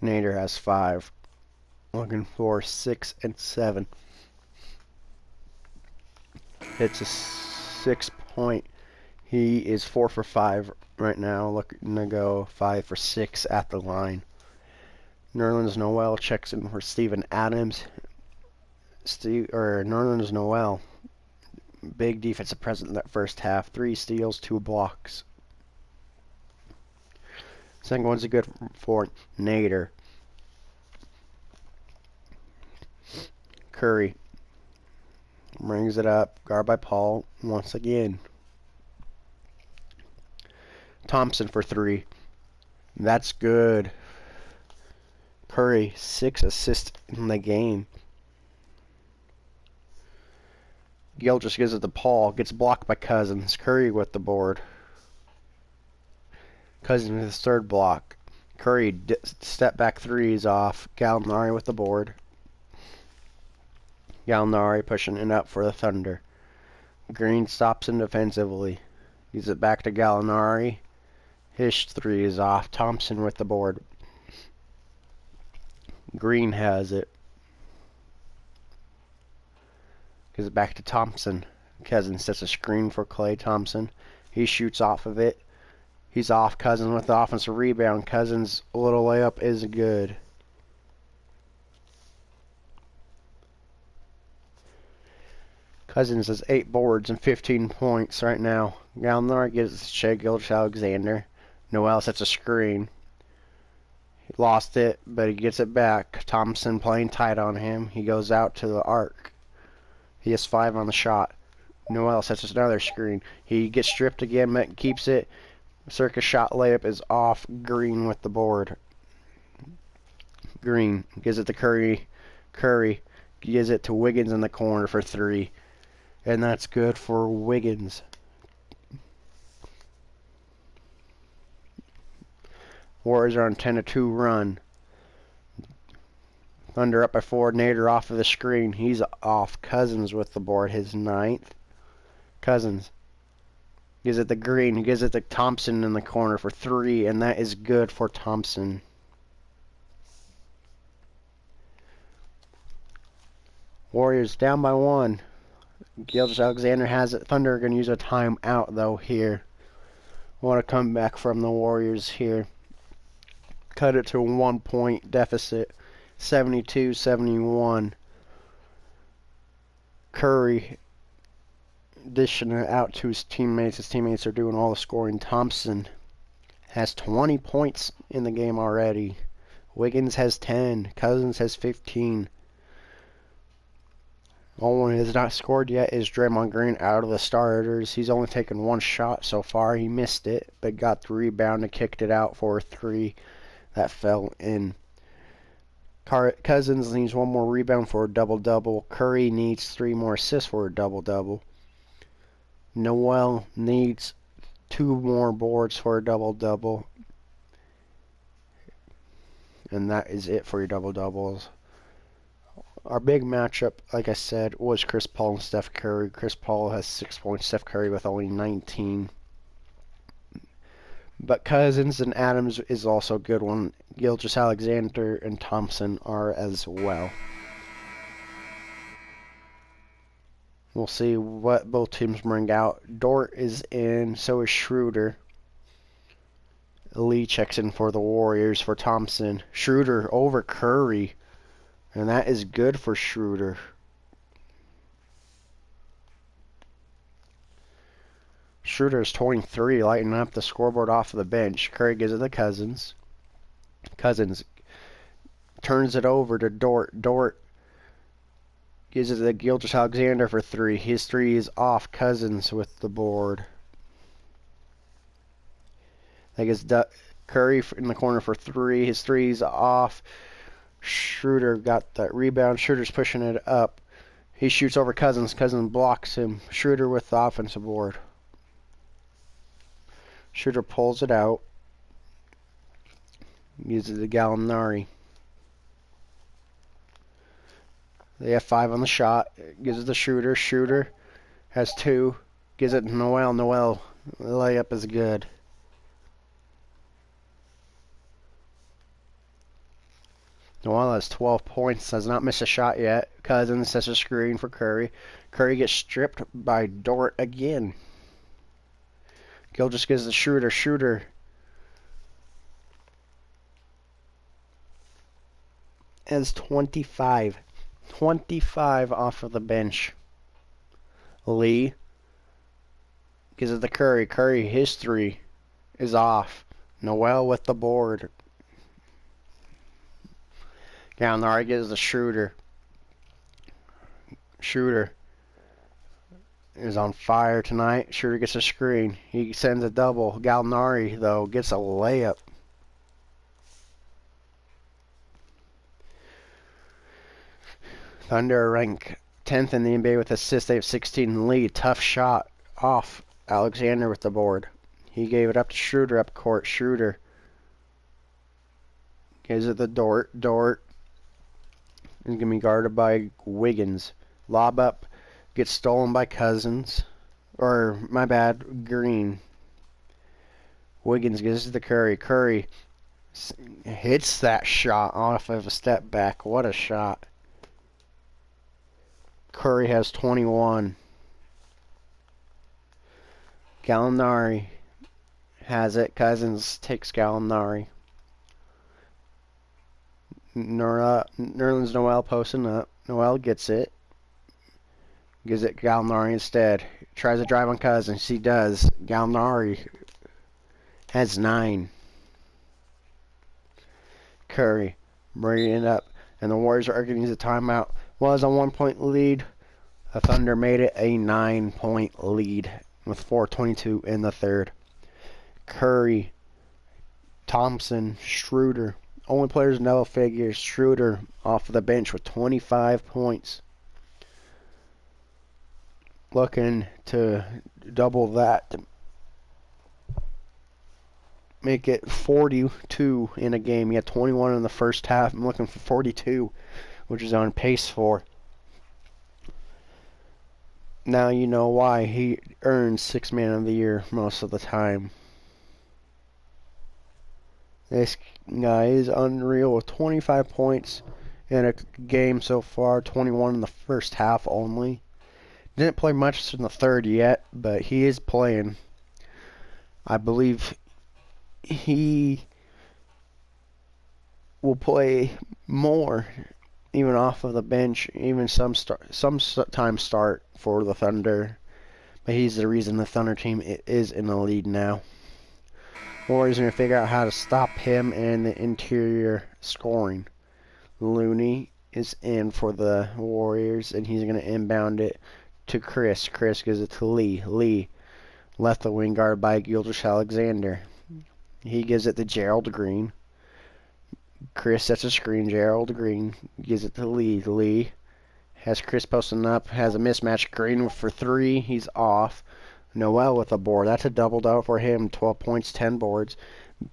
Nader has 5. Looking for 6 and 7. Hits a 6-point. He is 4 for 5 right now. Looking to go 5 for 6 at the line. Nerlens Noel checks in for Steven Adams. Nerlens Noel, big defensive presence in that first half. 3 steals, 2 blocks. Second one's a good for Nader. Curry brings it up, guarded by Paul once again. Thompson for 3. That's good. Curry, 6 assists in the game. Gilgeous gives it to Paul. Gets blocked by Cousins. Curry with the board. Cousins with his third block. Curry step back 3 is off. Gallinari with the board. Gallinari pushing it up for the Thunder. Green stops him defensively. Gives it back to Gallinari. His 3 is off. Thompson with the board. Green has it. Gives it back to Thompson. Cousins sets a screen for Klay Thompson. He shoots off of it. He's off. Cousins with the offensive rebound. Cousins' little layup is good. Cousins has 8 boards and 15 points right now. Gallinari gives it to Shai Gilgeous-Alexander. Noel sets a screen. He lost it, but he gets it back. Thompson playing tight on him. He goes out to the arc. He has 5 on the shot. Noel sets another screen. He gets stripped again, but keeps it. Circus shot layup is off. Green with the board. Green gives it to Curry. Curry gives it to Wiggins in the corner for 3. And that's good for Wiggins. Warriors are on 10-2 run. Thunder up by 4. Nader off of the screen. He's off. Cousins with the board. His 9th. Cousins Gives it the Green. He gives it to Thompson in the corner for 3, and that is good for Thompson. Warriors down by 1. Gilgeous-Alexander has it. Thunder are going to use a timeout, though, here. Want to come back from the Warriors here. Cut it to a 1-point deficit. 72-71. Curry dishing it out to his teammates. His teammates are doing all the scoring. Thompson has 20 points in the game already. Wiggins has 10. Cousins has 15. Only one who has not scored yet is Draymond Green out of the starters. He's only taken 1 shot so far. He missed it, but got the rebound and kicked it out for a 3 that fell in. Cousins needs 1 more rebound for a double-double. Curry needs 3 more assists for a double-double. Noel needs 2 more boards for a double-double. And that is it for your double-doubles. Our big matchup, like I said, was Chris Paul and Steph Curry. Chris Paul has 6 points, Steph Curry with only 19. But Cousins and Adams is also a good one. Gilgeous-Alexander and Thompson are as well. We'll see what both teams bring out. Dort is in, so is Schroeder. Lee checks in for the Warriors for Thompson. Schroeder over Curry. And that is good for Schroeder. Schroeder is 23, lighting up the scoreboard off of the bench. Curry gives it to Cousins. Cousins turns it over to Dort. Dort gives it to Gilgeous-Alexander for 3. His 3 is off. Cousins with the board. That gets Curry in the corner for 3. His 3 is off. Schroeder got that rebound. Schroeder's pushing it up. He shoots over Cousins. Cousins blocks him. Schroeder with the offensive board. Schroeder pulls it out. Uses the Gallinari. They have 5 on the shot. Gives it to Schroeder. Schroeder has 2. Gives it to Noel. Noel, the layup is good. Noel has 12 points. Has not missed a shot yet. Cousins sets a screen for Curry. Curry gets stripped by Dort again. Gilgeous gives the Schroeder. Schroeder has 25. 25 off of the bench. Lee gives it to Curry. Curry, his 3 is off. Noel with the board. Gallinari gives the Schroeder. Schroeder is on fire tonight. Schroeder gets a screen. He sends a double. Gallinari, though, gets a layup. Thunder rank 10th in the NBA with assists. They have 16 lead. Tough shot off. Alexander with the board. He gave it up to Schroeder up court. Schroeder gives it the Dort. Dort is going to be guarded by Wiggins. Lob up. Gets stolen by Cousins. Or, my bad, Green. Wiggins gives it to Curry. Curry hits that shot off of a step back. What a shot. Curry has 21. Gallinari has it. Cousins takes Gallinari. Nerlens Noel posting up. Noel gets it. Gives it Gallinari instead. Tries to drive on Cousins. He does. Gallinari has 9. Curry bringing it up. And the Warriors are going to use a timeout. Was a 1-point lead. The Thunder made it a 9-point lead with 4:22 in the third. Curry, Thompson, Schroeder. Only players in double figures. Schroeder off of the bench with 25 points. Looking to double that. To make it 42 in a game. He had 21 in the first half. I'm looking for 42, which is on pace for. Now you know why he earns 6th Man of the Year most of the time. This guy is unreal with 25 points in a game so far, 21 in the first half only. Didn't play much in the third yet, but he is playing. I believe he will play more, even off of the bench, even sometimes start for the Thunder. But he's the reason the Thunder team is in the lead now. Warriors are going to figure out how to stop him and the interior scoring. Looney is in for the Warriors, and he's going to inbound it to Chris. Chris gives it to Lee. Lee, left the wing guard by Gilgeous-Alexander. He gives it to Gerald Green. Chris sets a screen. Gerald Green gives it to Lee. Lee has Chris posting up. Has a mismatch. Green for 3. He's off. Noel with a board. That's a double-double for him. 12 points, 10 boards.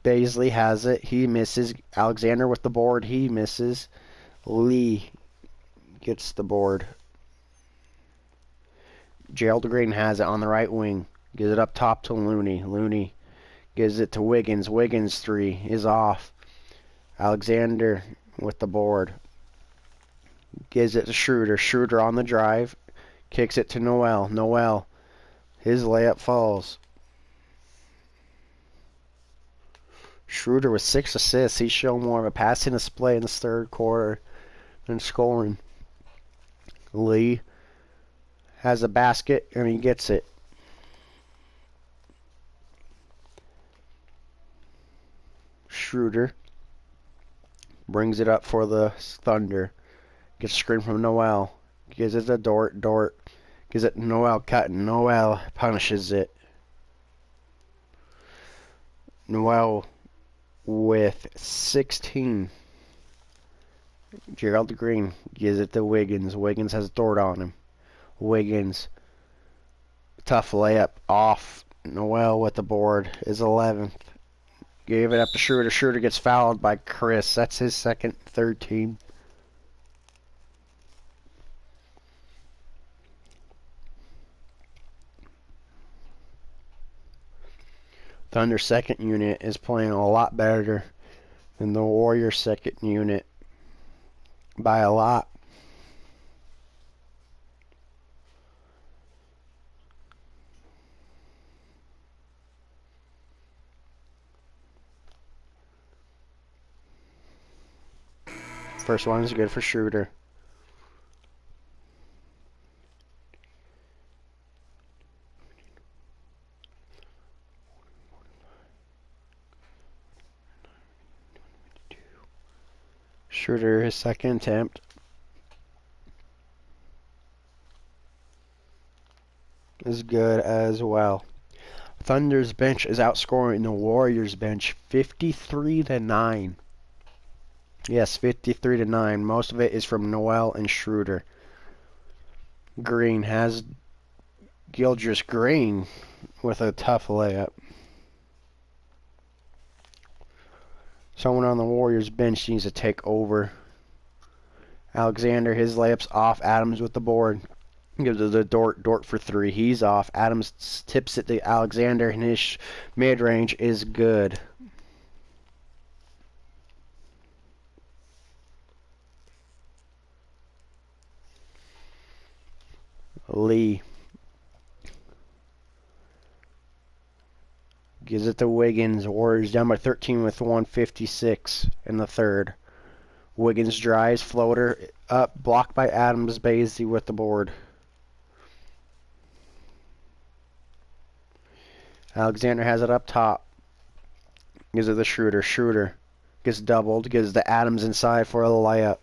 Baisley has it. He misses. Alexander with the board. He misses. Lee gets the board. Gerald Green has it on the right wing. Gives it up top to Looney. Looney gives it to Wiggins. Wiggins 3 is off. Alexander with the board. Gives it to Schroeder. Schroeder on the drive. Kicks it to Noel. Noel. His layup falls. Schroeder with 6 assists. He's shown more of a passing display in this third quarter than scoring. Lee has a basket and he gets it. Schroeder brings it up for the Thunder. Gets a screen from Noel. Gives it to Dort. Dort gives it to Noel cutting. Noel punishes it. Noel with 16. Gerald Green gives it to Wiggins. Wiggins has Dort on him. Wiggins, tough layup off. Noel with the board is 11th. Gave it up to Schroeder. Schroeder gets fouled by Chris. That's his third team. Thunder second unit is playing a lot better than the Warriors second unit by a lot. First one is good for Schroeder. Schroeder, his second attempt. Is good as well. Thunder's bench is outscoring the Warriors bench 53-9. Yes, 53-9. Most of it is from Noel and Schroeder. Green has Gilgeous Green with a tough layup. Someone on the Warriors bench needs to take over. Alexander, his layup's off. Adams with the board. Gives it to Dort. Dort for 3. He's off. Adams tips it to Alexander, and his mid-range is good. Lee gives it to Wiggins. Warriors down by 13 with 1:56 in the third. Wiggins drives, floater up, blocked by Adams. Baisley with the board. Alexander has it up top. Gives it to Schroeder. Schroeder gets doubled. Gives it to Adams inside for a layup.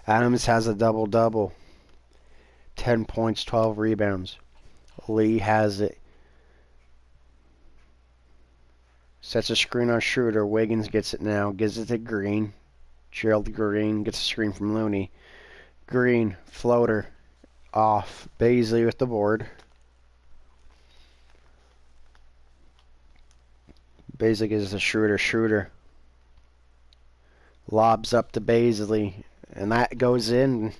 Adams has a double-double. 10 points, 12 rebounds. Lee has it. Sets a screen on Schroeder. Wiggins gets it now. Gives it to Green. Gerald Green gets a screen from Looney. Green, floater, off. Baisley with the board. Baisley gives it to Schroeder. Schroeder lobs up to Baisley. And that goes in.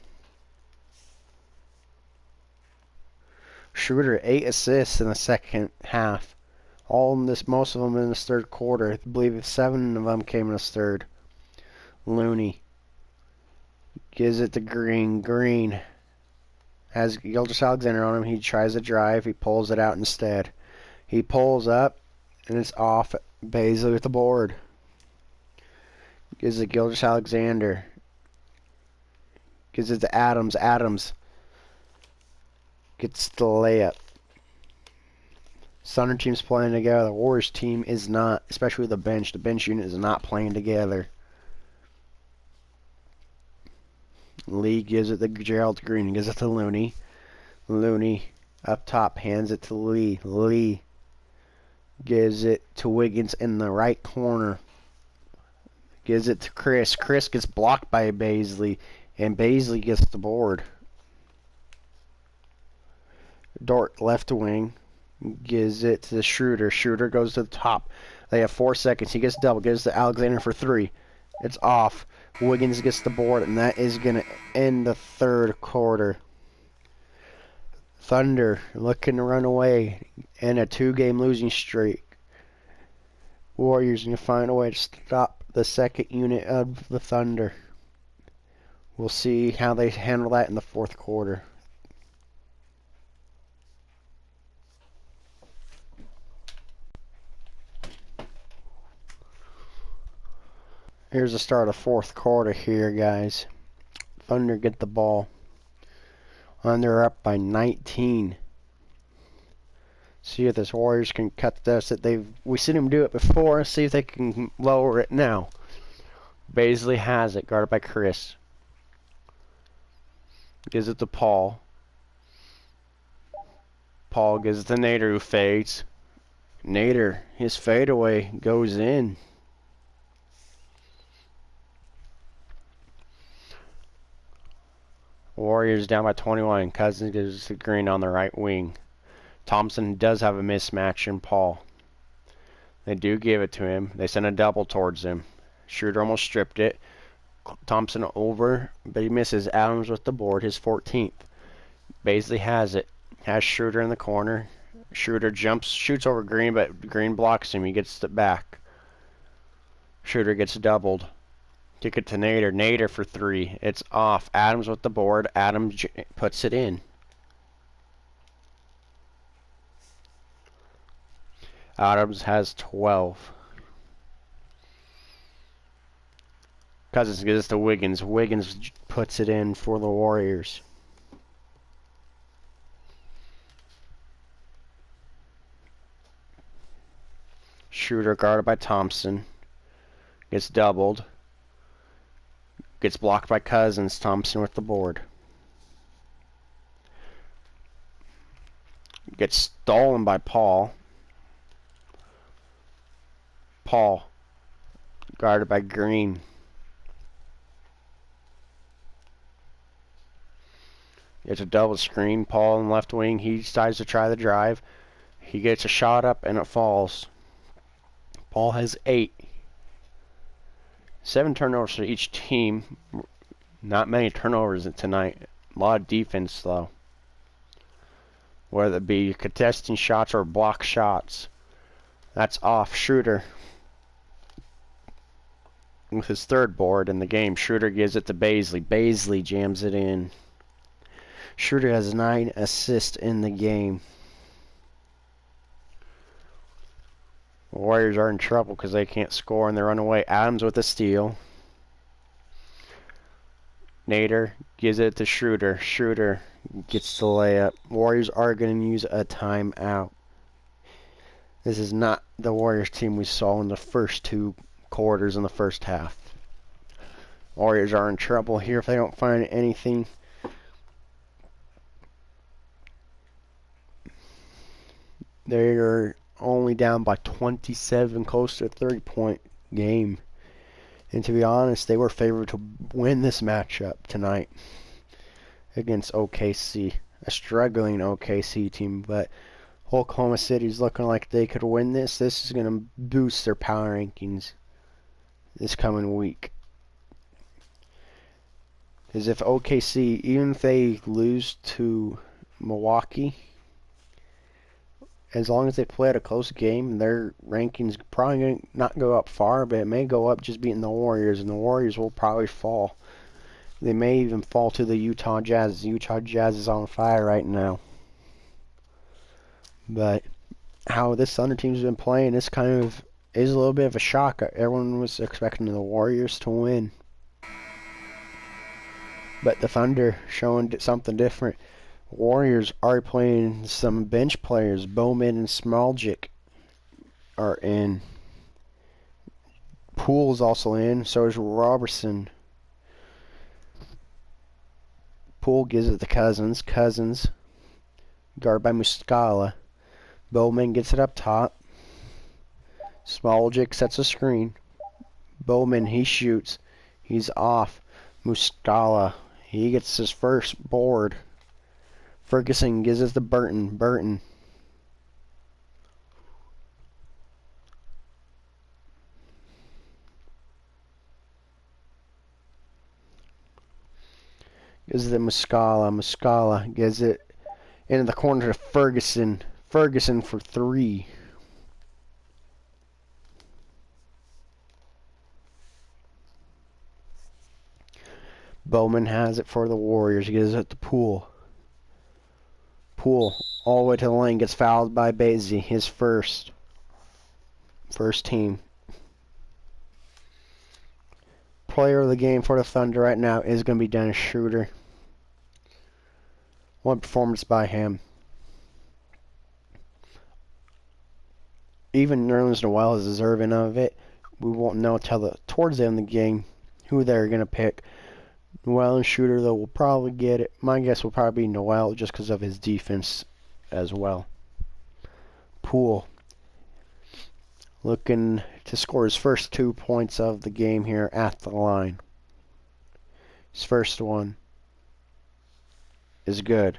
Schroeder 8 assists in the second half. Most of them in this third quarter. I believe 7 of them came in this third. Looney gives it to Green. Green has Gilgeous-Alexander on him. He tries to drive. He pulls it out instead. He pulls up, and it's off. Bazley with the board. Gives it to Gilgeous-Alexander. Gives it to Adams. Adams gets the layup. Thunder team's playing together. The Warriors team is not, especially the bench. The bench unit is not playing together. Lee gives it to Gerald Green. Gives it to Looney. Looney up top hands it to Lee. Lee gives it to Wiggins in the right corner. Gives it to Chris. Chris gets blocked by Bazley, and Bazley gets the board. Dort left wing gives it to Schroeder. Schroeder goes to the top. They have 4 seconds. He gets double. Gives to Alexander for 3. It's off. Wiggins gets the board, and that is going to end the third quarter. Thunder looking to run away in a 2-game losing streak. Warriors going to find a way to stop the second unit of the Thunder. We'll see how they handle that in the fourth quarter. Here's the start of fourth quarter here, guys. Thunder get the ball. Thunder up by 19. See if this Warriors can cut this. We've seen them do it before. See if they can lower it now. Bazley has it, guarded by Chris. Gives it to Paul. Paul gives it to Nader, who fades. Nader, his fadeaway goes in. Warriors down by 21. Cousins gives it to Green on the right wing. Thompson does have a mismatch in Paul. They do give it to him. They send a double towards him. Schroeder almost stripped it. Thompson over, but he misses. Adams with the board, his 14th. Bazley has it. Has Schroeder in the corner. Schroeder shoots over Green, but Green blocks him. He gets it back. Schroeder gets doubled. Kick it to Nader. Nader for 3. It's off. Adams with the board. Adams puts it in. Adams has 12. Cousins gives it to Wiggins. Wiggins puts it in for the Warriors. Schroeder guarded by Thompson. Gets doubled. Gets blocked by Cousins. Thompson with the board. Gets stolen by Paul. Paul guarded by Green. It's a double screen. Paul in left wing. He decides to try the drive. He gets a shot up and it falls. Paul has 8. 7 turnovers for each team. Not many turnovers tonight. A lot of defense though. Whether it be contesting shots or block shots. That's off. Schroeder with his 3rd board in the game. Schroeder gives it to Bazley. Bazley jams it in. Schroeder has 9 assists in the game. The Warriors are in trouble because they can't score and they run away. Adams with a steal. Nader gives it to Schroeder. Schroeder gets the layup. Warriors are going to use a timeout. This is not the Warriors team we saw in the first 2 quarters in the first half. Warriors are in trouble here if they don't find anything. They're only down by 27, close to a 30-point game. And to be honest, they were favored to win this matchup tonight against OKC. A struggling OKC team, but Oklahoma City's looking like they could win this. This is going to boost their power rankings this coming week. Because if OKC, even if they lose to Milwaukee, as long as they play at a close game, their rankings probably going to not go up far, but it may go up just beating the Warriors, and the Warriors will probably fall. They may even fall to the Utah Jazz. The Utah Jazz is on fire right now. But how this Thunder team's been playing, this kind of is a little bit of a shock. Everyone was expecting the Warriors to win. But the Thunder showing something different. Warriors are playing some bench players. Bowman and Smoljic are in. Poole's also in. So is Robertson. Poole gives it to Cousins. Cousins, guarded by Muscala. Bowman gets it up top. Smoljic sets a screen. Bowman, he shoots. He's off. Muscala, he gets his first board. Ferguson gives it to Burton. Burton. Gives it to Muscala. Muscala gives it into the corner to Ferguson. Ferguson for three. Bowman has it for the Warriors. He gives it to Poole. Poole all the way to the lane, gets fouled by Basie, his first team. Player of the game for the Thunder right now is going to be Dennis Schroeder. One performance by him. Even Nerlens Noel is deserving of it. We won't know till towards the end of the game who they're going to pick. Noel and Schroeder, though, will probably get it. My guess will probably be Noel just because of his defense as well. Poole looking to score his first 2 points of the game here at the line. His first one is good.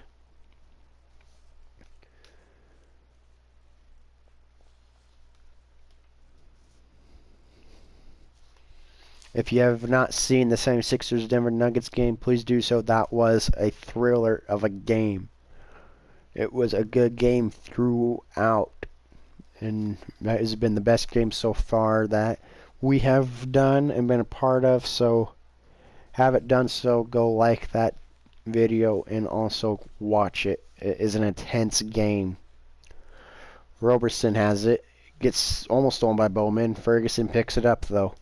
If you have not seen the 76ers Denver Nuggets game, please do so. That was a thriller of a game. It was a good game throughout. And that has been the best game so far that we have done and been a part of. So, haven't done so, go like that video and also watch it. It is an intense game. Robertson has it. Gets almost stolen by Bowman. Ferguson picks it up, though.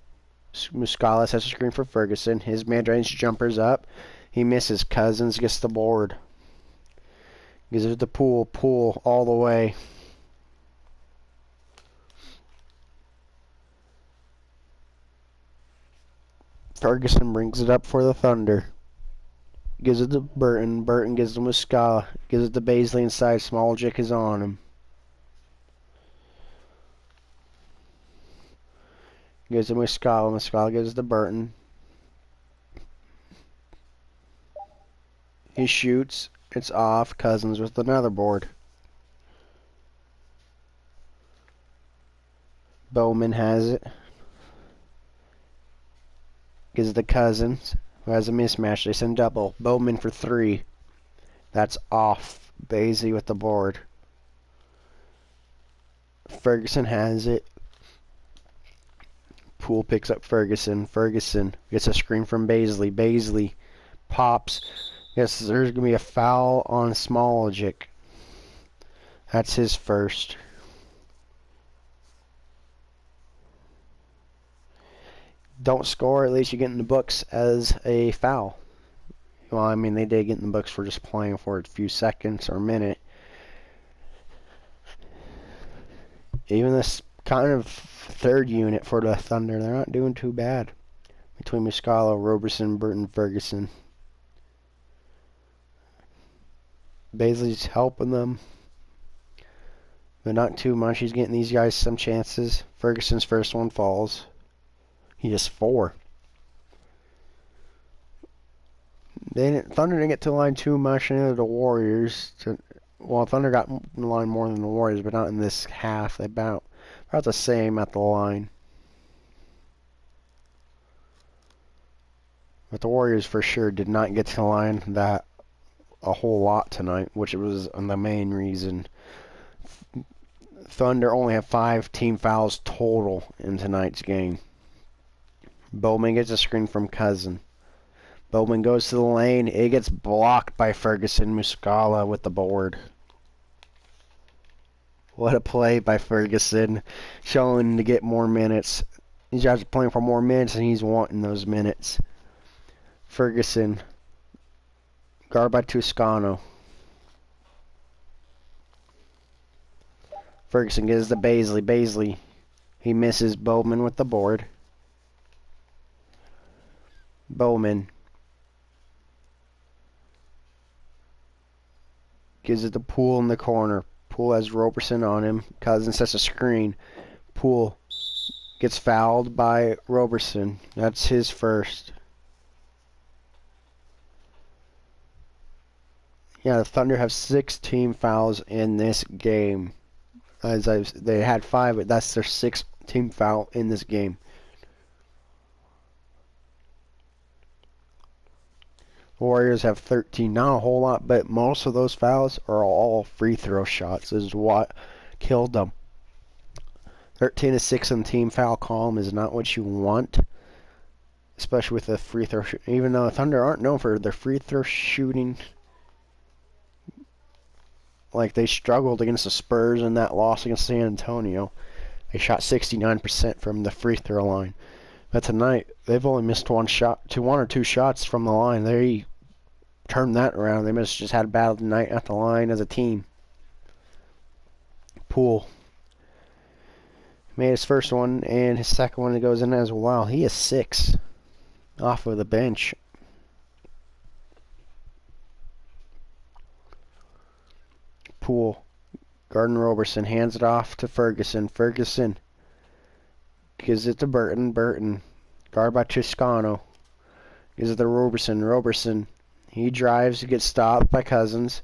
Muscala sets a screen for Ferguson. His mid-range jumper's up. He misses. Cousins gets the board. Gives it to Poole. Poole all the way. Ferguson brings it up for the Thunder. Gives it to Burton. Burton gives it to Muscala. Gives it to Bazley inside. Smoljic is on him. Gives it to Muscala. Muscala gives it to Burton. He shoots. It's off. Cousins with another board. Bowman has it. Gives it to Cousins, who has a mismatch. They send double. Bowman for three. That's off. Basie with the board. Ferguson has it. Poole picks up Ferguson. Ferguson gets a screen from Bazley. Bazley pops. Yes, there's going to be a foul on Smoljic. That's his first. Don't score, at least you get in the books as a foul. Well, I mean, they did get in the books for just playing for a few seconds or a minute. Even this kind of third unit for the Thunder, they're not doing too bad. Between Muscala, Robertson, Burton, Ferguson. Bazley's helping them, but not too much. He's getting these guys some chances. Ferguson's first one falls. He just 4. Thunder didn't get to the line too much, neither the Warriors. Well, Thunder got in the line more than the Warriors, but not in this half. They about the same at the line. But the Warriors for sure did not get to the line that a whole lot tonight, which was the main reason. Thunder only have 5 team fouls total in tonight's game. Bowman gets a screen from Cousin. Bowman goes to the lane. It gets blocked by Ferguson. Muscala with the board. What a play by Ferguson, showing to get more minutes. These guys are playing for more minutes, and he's wanting those minutes. Ferguson, guard by Toscano. Ferguson gives to Baisley. Baisley, he misses Bowman with the board. Bowman gives it to Poole in the corner. Poole has Roberson on him. Cousins sets a screen. Poole gets fouled by Roberson. That's his first. Yeah, the Thunder have 6 team fouls in this game. They had 5, but that's their 6th team foul in this game. Warriors have 13. Not a whole lot, but most of those fouls are all free throw shots. This is what killed them. 13-6 in the team foul column is not what you want, especially with the free throw. Even though the Thunder aren't known for their free throw shooting, like they struggled against the Spurs in that loss against San Antonio. They shot 69% from the free throw line. But tonight, they've only missed one or two shots from the line. They turned that around. They must have just had a bad night at the line as a team. Poole made his first one, and his second one goes in as well. He is 6 off of the bench. Poole, Gardner Roberson hands it off to Ferguson. Ferguson gives it to Burton. Burton, guard by Toscano, gives it to Roberson. Roberson, he drives, gets stopped by Cousins.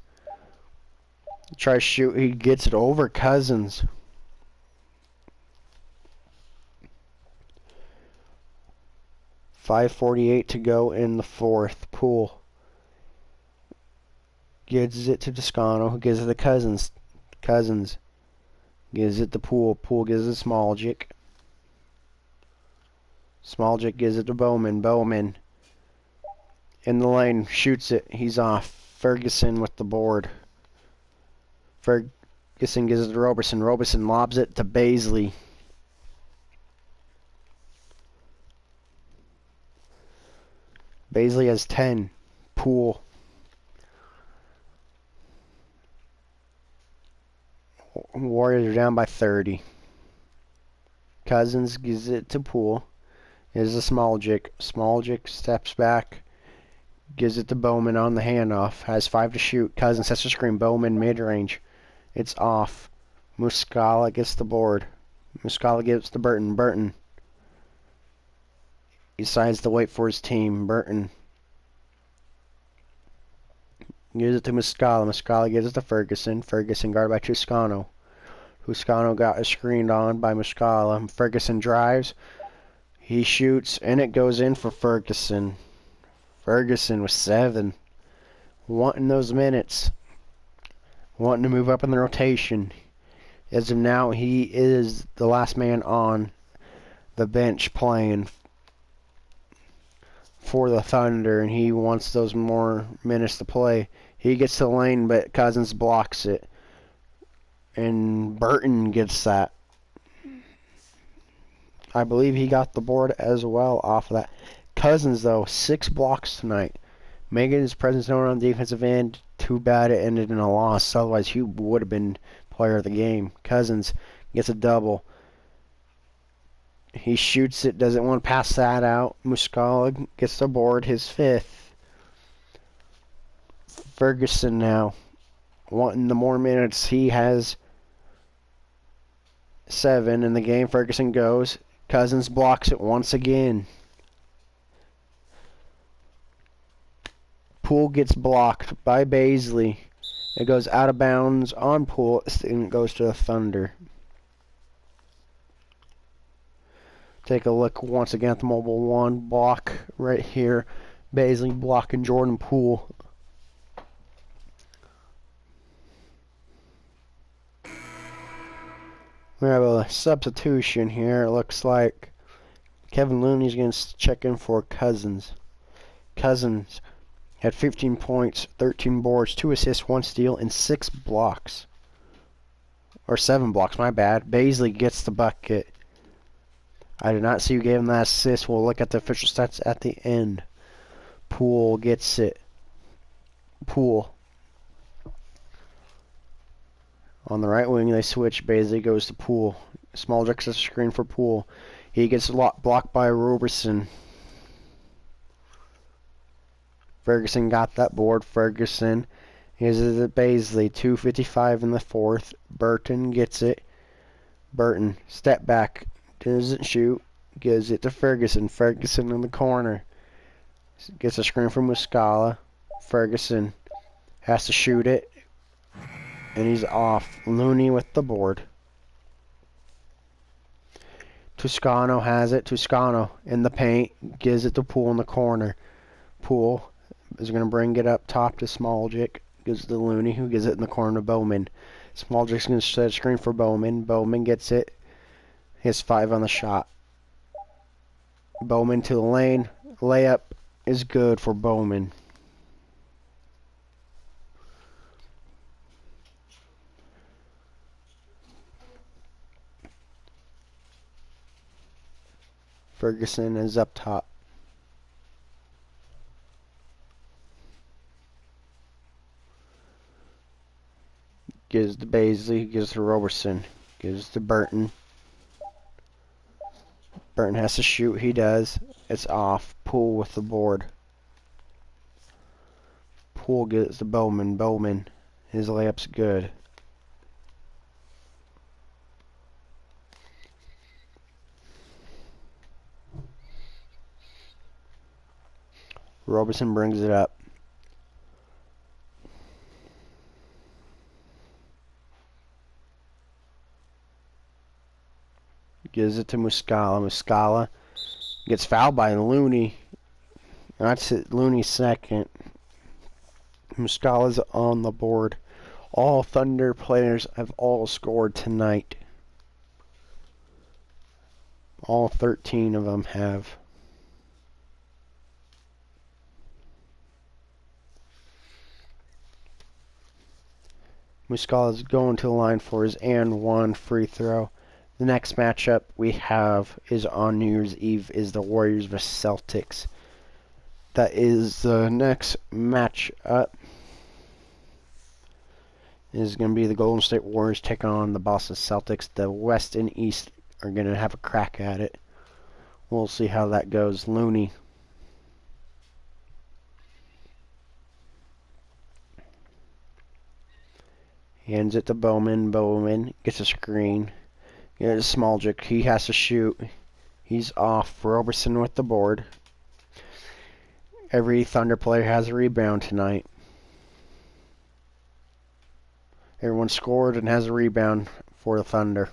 Tries to shoot, he gets it over Cousins. .548 to go in the fourth. Poole gives it to Toscano, who gives it to Cousins. Cousins gives it to Poole. Poole gives it to Smoljic. Smoljic gives it to Bowman. Bowman in the lane, shoots it. He's off. Ferguson with the board. Ferguson gives it to Roberson. Roberson lobs it to Baisley. Baisley has 10. Poole. Warriors are down by 30. Cousins gives it to Poole. Here's a Smoljic. Smoljic steps back. Gives it to Bowman on the handoff. Has 5 to shoot. Cousins sets a screen. Bowman mid-range. It's off. Muscala gets the board. Muscala gives to Burton. Burton. He decides to wait for his team. Burton gives it to Muscala. Muscala gives it to Ferguson. Ferguson guarded by Toscano. Toscano got screened on by Muscala. Ferguson drives. He shoots, and it goes in for Ferguson. Ferguson with 7. Wanting those minutes. Wanting to move up in the rotation. As of now, he is the last man on the bench playing for the Thunder, and he wants those more minutes to play. He gets to the lane, but Cousins blocks it. And Burton gets that. I believe he got the board as well off of that. Cousins, though, 6 blocks tonight. Making his presence known on the defensive end. Too bad it ended in a loss. Otherwise, he would have been player of the game. Cousins gets a double. He shoots it. Doesn't want to pass that out. Muscala gets the board. His 5th. Ferguson now wanting the more minutes. He has 7 in the game. Ferguson goes. Cousins blocks it once again. Poole gets blocked by Baisley. It goes out of bounds on Poole, and it goes to the Thunder. Take a look once again at the mobile 1 block right here. Baisley blocking Jordan Poole. We have a substitution here. It looks like Kevin Looney's going to check in for Cousins. Cousins had 15 points, 13 boards, 2 assists, 1 steal, and 6 blocks. Or 7 blocks, my bad. Baisley gets the bucket. I did not see who gave him that assist. We'll look at the official stats at the end. Poole gets it. Poole. On the right wing, they switch. Baisley goes to Poole. Smaldrick sets a screen for Poole. He gets blocked by Roberson. Ferguson got that board. Ferguson gives it to Baisley. 2:55 in the fourth. Burton gets it. Burton, step back. Doesn't shoot. Gives it to Ferguson. Ferguson in the corner. Gets a screen from Muscala. Ferguson has to shoot it. And he's off. Looney with the board. Toscano has it. Toscano in the paint. Gives it to Poole in the corner. Poole is going to bring it up top to Smaldrick. Gives it to Looney, who gives it in the corner to Bowman. Smaldrick's going to set a screen for Bowman. Bowman gets it. He has 5 on the shot. Bowman to the lane. Layup is good for Bowman. Ferguson is up top. Gives to Baisley, gives to Roberson, gives to Burton. Burton has to shoot, he does. It's off. Poole with the board. Poole gives to Bowman. Bowman, his layup's good. Roberson brings it up. Gives it to Muscala. Muscala gets fouled by Looney. That's it. Looney's second. Muscala's on the board. All Thunder players have all scored tonight. All 13 of them have. Muscala's going to the line for his and one free throw. The next matchup we have is on New Year's Eve is the Warriors vs Celtics. That is the next matchup. Is going to be the Golden State Warriors taking on the Boston Celtics. The West and East are going to have a crack at it. We'll see how that goes. Looney. Hands it to Bowman. Bowman gets a screen. Gets Smaldrick. He has to shoot. He's off. Roberson with the board. Every Thunder player has a rebound tonight. Everyone scored and has a rebound for the Thunder.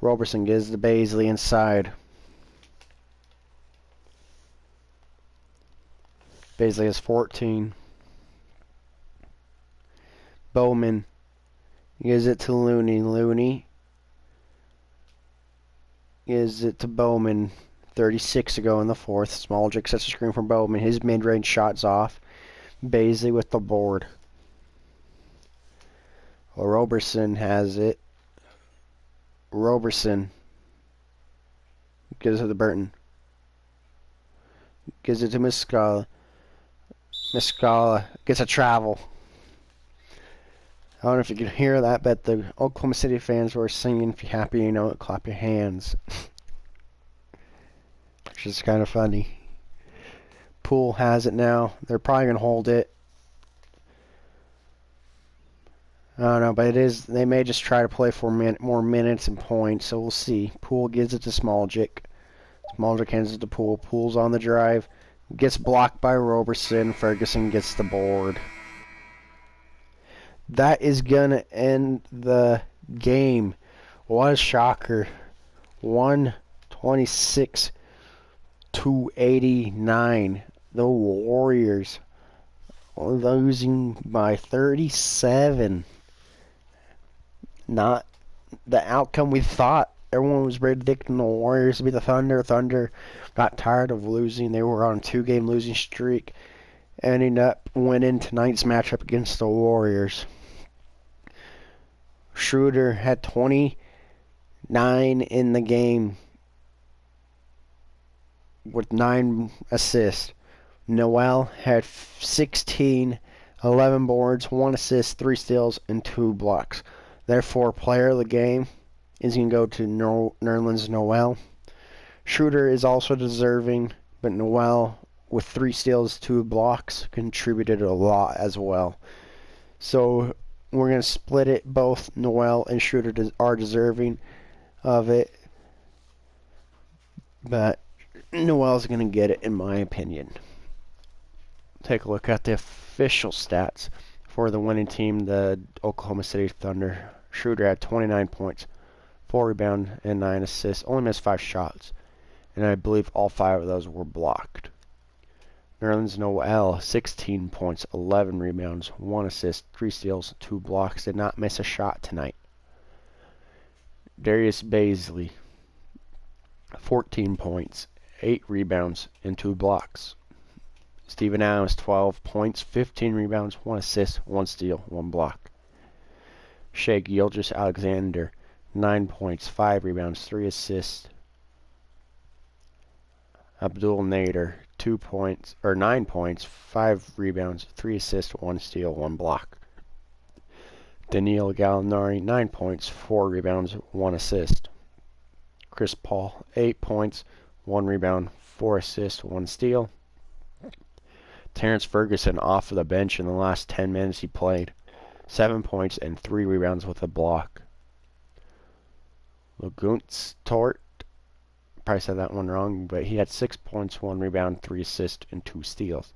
Roberson gives the Baisley inside. Baisley has 14. Bowman gives it to Looney. Looney gives it to Bowman. 36 to go in the fourth. Smaldrick sets a screen from Bowman. His mid-range shot's off. Baisley with the board. Roberson has it. Roberson gives it to Burton. Gives it to Muscala. Muscala gets a travel. I don't know if you can hear that, but the Oklahoma City fans were singing, "If you're happy, you know it, clap your hands." Which is kind of funny. Poole has it now. They're probably going to hold it. I don't know, but it is. They may just try to play for more minutes and points, so we'll see. Poole gives it to Smaldrick. Smaldrick hands it to Poole. Poole's on the drive. Gets blocked by Roberson. Ferguson gets the board. That is going to end the game. What a shocker. 126-89. The Warriors losing by 37. Not the outcome we thought. Everyone was predicting the Warriors to be the Thunder. Thunder got tired of losing. They were on a 2-game losing streak, ending up winning tonight's matchup against the Warriors. Schroeder had 29 in the game with 9 assists. Noel had 16, 11 boards, 1 assist, 3 steals, and 2 blocks. Therefore, player of the game is going to go to Nerlens Noel. Schroeder is also deserving, but Noel, with 3 steals, 2 blocks, contributed a lot as well. So we're going to split it. Both Noel and Schroeder are deserving of it, but Noel's going to get it, in my opinion. Take a look at the official stats for the winning team, the Oklahoma City Thunder. Schroeder had 29 points, 4 rebounds, and 9 assists. Only missed 5 shots, and I believe all 5 of those were blocked. Nerlens Noel, 16 points, 11 rebounds, 1 assist, 3 steals, 2 blocks. Did not miss a shot tonight. Darius Bazley, 14 points, 8 rebounds, and 2 blocks. Steven Adams, 12 points, 15 rebounds, 1 assist, 1 steal, 1 block. Shai Gilgeous-Alexander, 9 points, 5 rebounds, 3 assists. Abdul Nader, 9 points, 5 rebounds, 3 assists, 1 steal, 1 block. Danilo Gallinari, 9 points, 4 rebounds, 1 assist. Chris Paul, 8 points, 1 rebound, 4 assists, 1 steal. Terrence Ferguson off of the bench in the last 10 minutes he played. 7 points and 3 rebounds with a block. Luguentz Tort, probably said that one wrong, but he had 6 points, 1 rebound, 3 assists, and 2 steals.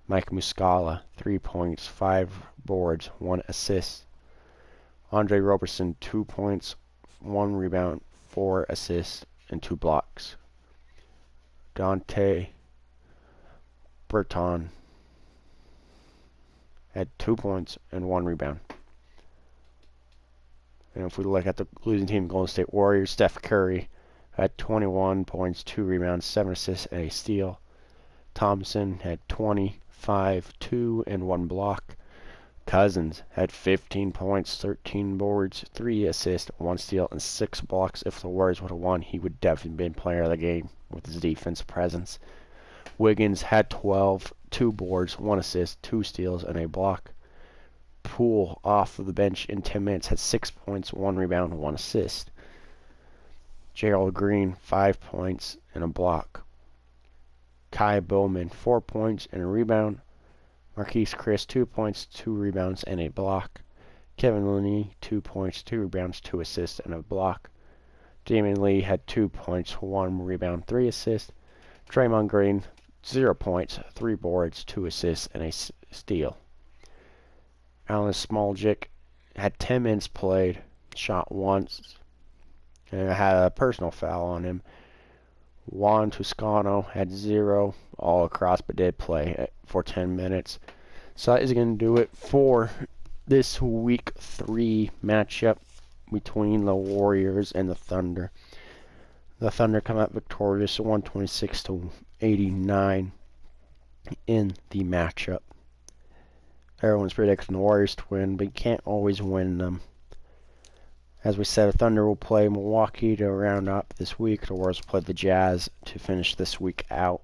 Mike Muscala, 3 points, 5 boards, 1 assist. Andre Roberson, 2 points, 1 rebound, 4 assists, and 2 blocks. Dante Berton had 2 points and 1 rebound. And if we look at the losing team, Golden State Warriors, Steph Curry had 21 points, 2 rebounds, 7 assists, and a steal. Thompson had 25, 2, and 1 block. Cousins had 15 points, 13 boards, 3 assists, 1 steal, and 6 blocks. If the Warriors would have won, he would definitely have been player of the game with his defensive presence. Wiggins had 12, 2 boards, 1 assist, 2 steals, and a block. Poole, off of the bench in 10 minutes, had 6 points, 1 rebound, 1 assist. Gerald Green, 5 points and a block. Kai Bowman, 4 points and a rebound. Marquise Chris, 2 points, 2 rebounds, and a block. Kevin Looney, 2 points, 2 rebounds, 2 assists, and a block. Damian Lee had 2 points, 1 rebound, 3 assists. Draymond Green, 0 points, 3 boards, 2 assists, and a steal. Alan Smoljic had 10 minutes played, shot once, and had a personal foul on him. Juan Toscano had 0 all across, but did play for 10 minutes. So that is going to do it for this week 3 matchup between the Warriors and the Thunder. The Thunder come out victorious 126-89 in the matchup. Everyone's predicting the Warriors to win, but you can't always win them. As we said, the Thunder will play Milwaukee to round up this week. The Warriors will play the Jazz to finish this week out.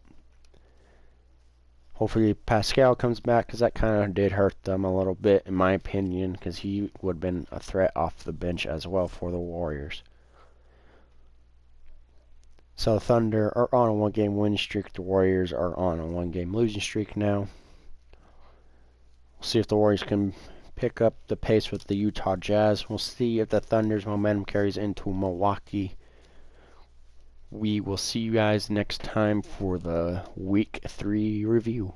Hopefully Pascal comes back, because that kind of did hurt them a little bit, in my opinion, because he would have been a threat off the bench as well for the Warriors. So the Thunder are on a 1-game winning streak. The Warriors are on a 1-game losing streak now. We'll see if the Warriors can pick up the pace with the Utah Jazz. We'll see if the Thunder's momentum carries into Milwaukee. We will see you guys next time for the Week 3 review.